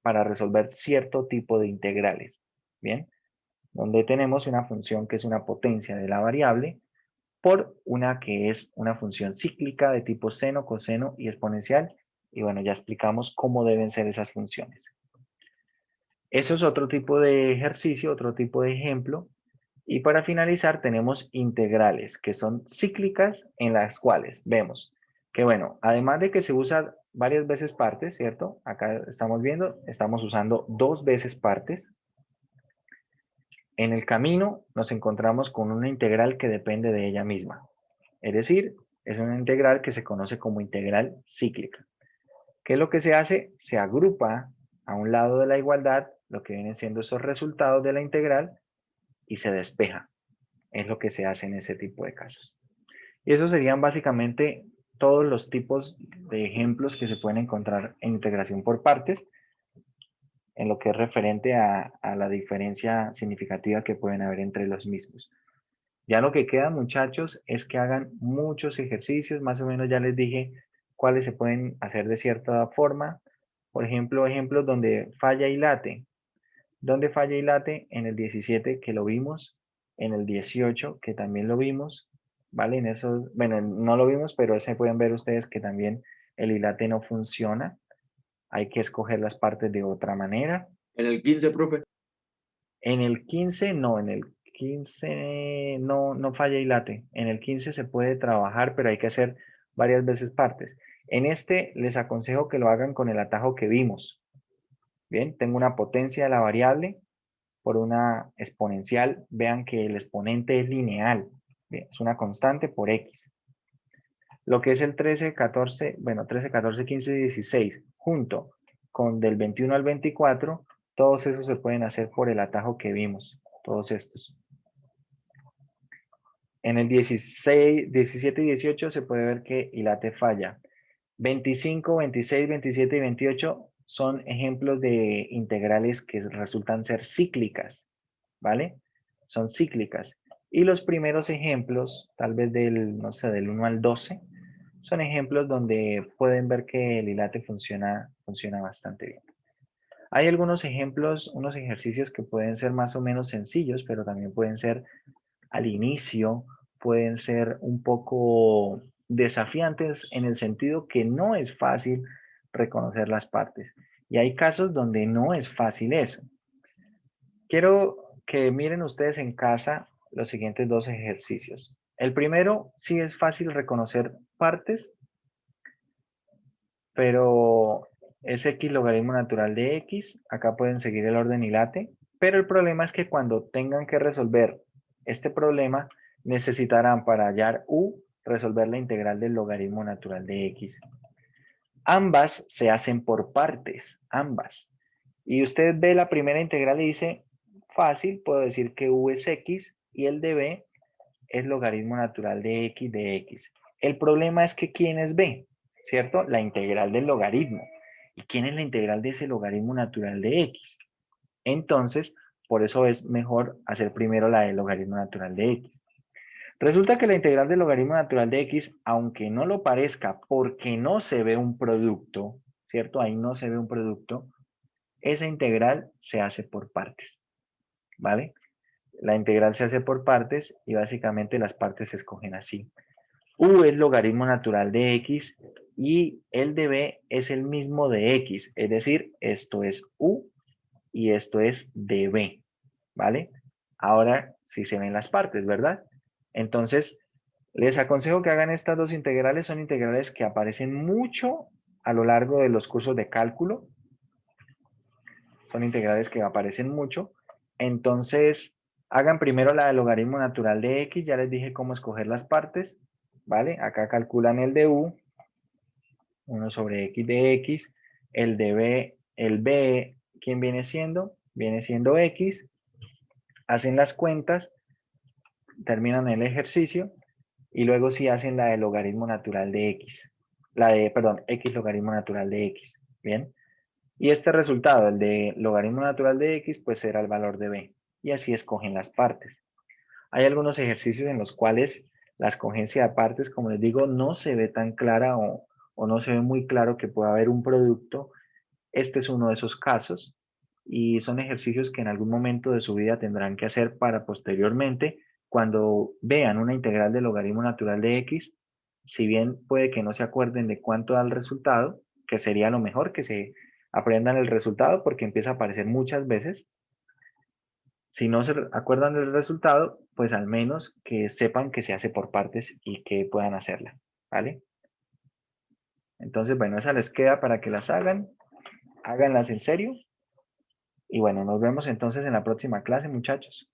para resolver cierto tipo de integrales. Bien, donde tenemos una función que es una potencia de la variable por una que es una función cíclica de tipo seno, coseno y exponencial. Y bueno, ya explicamos cómo deben ser esas funciones. Eso es otro tipo de ejercicio, otro tipo de ejemplo. Y para finalizar tenemos integrales que son cíclicas en las cuales vemos que bueno, además de que se usa varias veces partes, ¿cierto? Acá estamos viendo, estamos usando 2 veces partes. En el camino nos encontramos con una integral que depende de ella misma. Es decir, es una integral que se conoce como integral cíclica. ¿Qué es lo que se hace? Se agrupa a un lado de la igualdad lo que vienen siendo esos resultados de la integral y se despeja. Es lo que se hace en ese tipo de casos. Y esos serían básicamente todos los tipos de ejemplos que se pueden encontrar en integración por partes, en lo que es referente a la diferencia significativa que pueden haber entre los mismos. Ya lo que queda, muchachos, es que hagan muchos ejercicios. Más o menos ya les dije cuáles se pueden hacer de cierta forma. Por ejemplo, ejemplos donde falla y late. ¿Dónde falla y late? En el 17 que lo vimos, en el 18 que también lo vimos, ¿vale? En esos, bueno, no lo vimos, pero se pueden ver ustedes que también el hilate no funciona. Hay que escoger las partes de otra manera. En el 15, profe. En el 15 no, en el 15 no falla y late. En el 15 se puede trabajar, pero hay que hacer varias veces partes. En este les aconsejo que lo hagan con el atajo que vimos. Bien, tengo una potencia de la variable por una exponencial. Vean que el exponente es lineal. Bien, es una constante por x. Lo que es el 13, 14, bueno, 13, 14, 15 y 16, junto con del 21 al 24, todos esos se pueden hacer por el atajo que vimos, todos estos. En el 16, 17 y 18 se puede ver que hilate falla. 25, 26, 27 y 28 son ejemplos de integrales que resultan ser cíclicas, ¿vale? Son cíclicas. Y los primeros ejemplos, tal vez del, no sé, del 1 al 12, son ejemplos donde pueden ver que el hilate funciona bastante bien. Hay algunos ejemplos, unos ejercicios que pueden ser más o menos sencillos, pero también pueden ser al inicio, pueden ser un poco desafiantes en el sentido que no es fácil reconocer las partes. Y hay casos donde no es fácil eso. Quiero que miren ustedes en casa los siguientes dos ejercicios. El primero, sí es fácil reconocer partes, pero es x logaritmo natural de x. Acá pueden seguir el orden hilate, pero el problema es que cuando tengan que resolver este problema, necesitarán para hallar u resolver la integral del logaritmo natural de x. Ambas se hacen por partes, ambas. Y usted ve la primera integral y dice, fácil, puedo decir que u es x y el de b es logaritmo natural de x de x. El problema es que ¿quién es b? ¿Cierto? La integral del logaritmo. ¿Y quién es la integral de ese logaritmo natural de x? Entonces, por eso es mejor hacer primero la del logaritmo natural de x. Resulta que la integral del logaritmo natural de x, aunque no lo parezca porque no se ve un producto, ¿cierto? Ahí no se ve un producto, esa integral se hace por partes, ¿vale? La integral se hace por partes y básicamente las partes se escogen así. U es logaritmo natural de x y el de b es el mismo de x, es decir, esto es u y esto es db, ¿vale? Ahora sí se ven las partes, ¿verdad? Entonces, les aconsejo que hagan estas dos integrales, son integrales que aparecen mucho a lo largo de los cursos de cálculo, son integrales que aparecen mucho, entonces hagan primero la del logaritmo natural de x, ya les dije cómo escoger las partes, ¿vale? Acá calculan el de u, 1 sobre x de x, el de b, el b, ¿quién viene siendo? Viene siendo x, hacen las cuentas, terminan el ejercicio y luego sí hacen la del logaritmo natural de x, perdón, x logaritmo natural de x, ¿bien? Y este resultado, el de logaritmo natural de x, pues será el valor de b. Y así escogen las partes. Hay algunos ejercicios en los cuales la escogencia de partes, como les digo, no se ve tan clara o no se ve muy claro que pueda haber un producto. Este es uno de esos casos y son ejercicios que en algún momento de su vida tendrán que hacer para posteriormente, cuando vean una integral del logaritmo natural de x, si bien puede que no se acuerden de cuánto da el resultado, que sería lo mejor que se aprendan el resultado porque empieza a aparecer muchas veces. Si no se acuerdan del resultado, pues al menos que sepan que se hace por partes y que puedan hacerla, ¿vale? Entonces, bueno, esa les queda para que las hagan. Háganlas en serio. Y bueno, nos vemos entonces en la próxima clase, muchachos.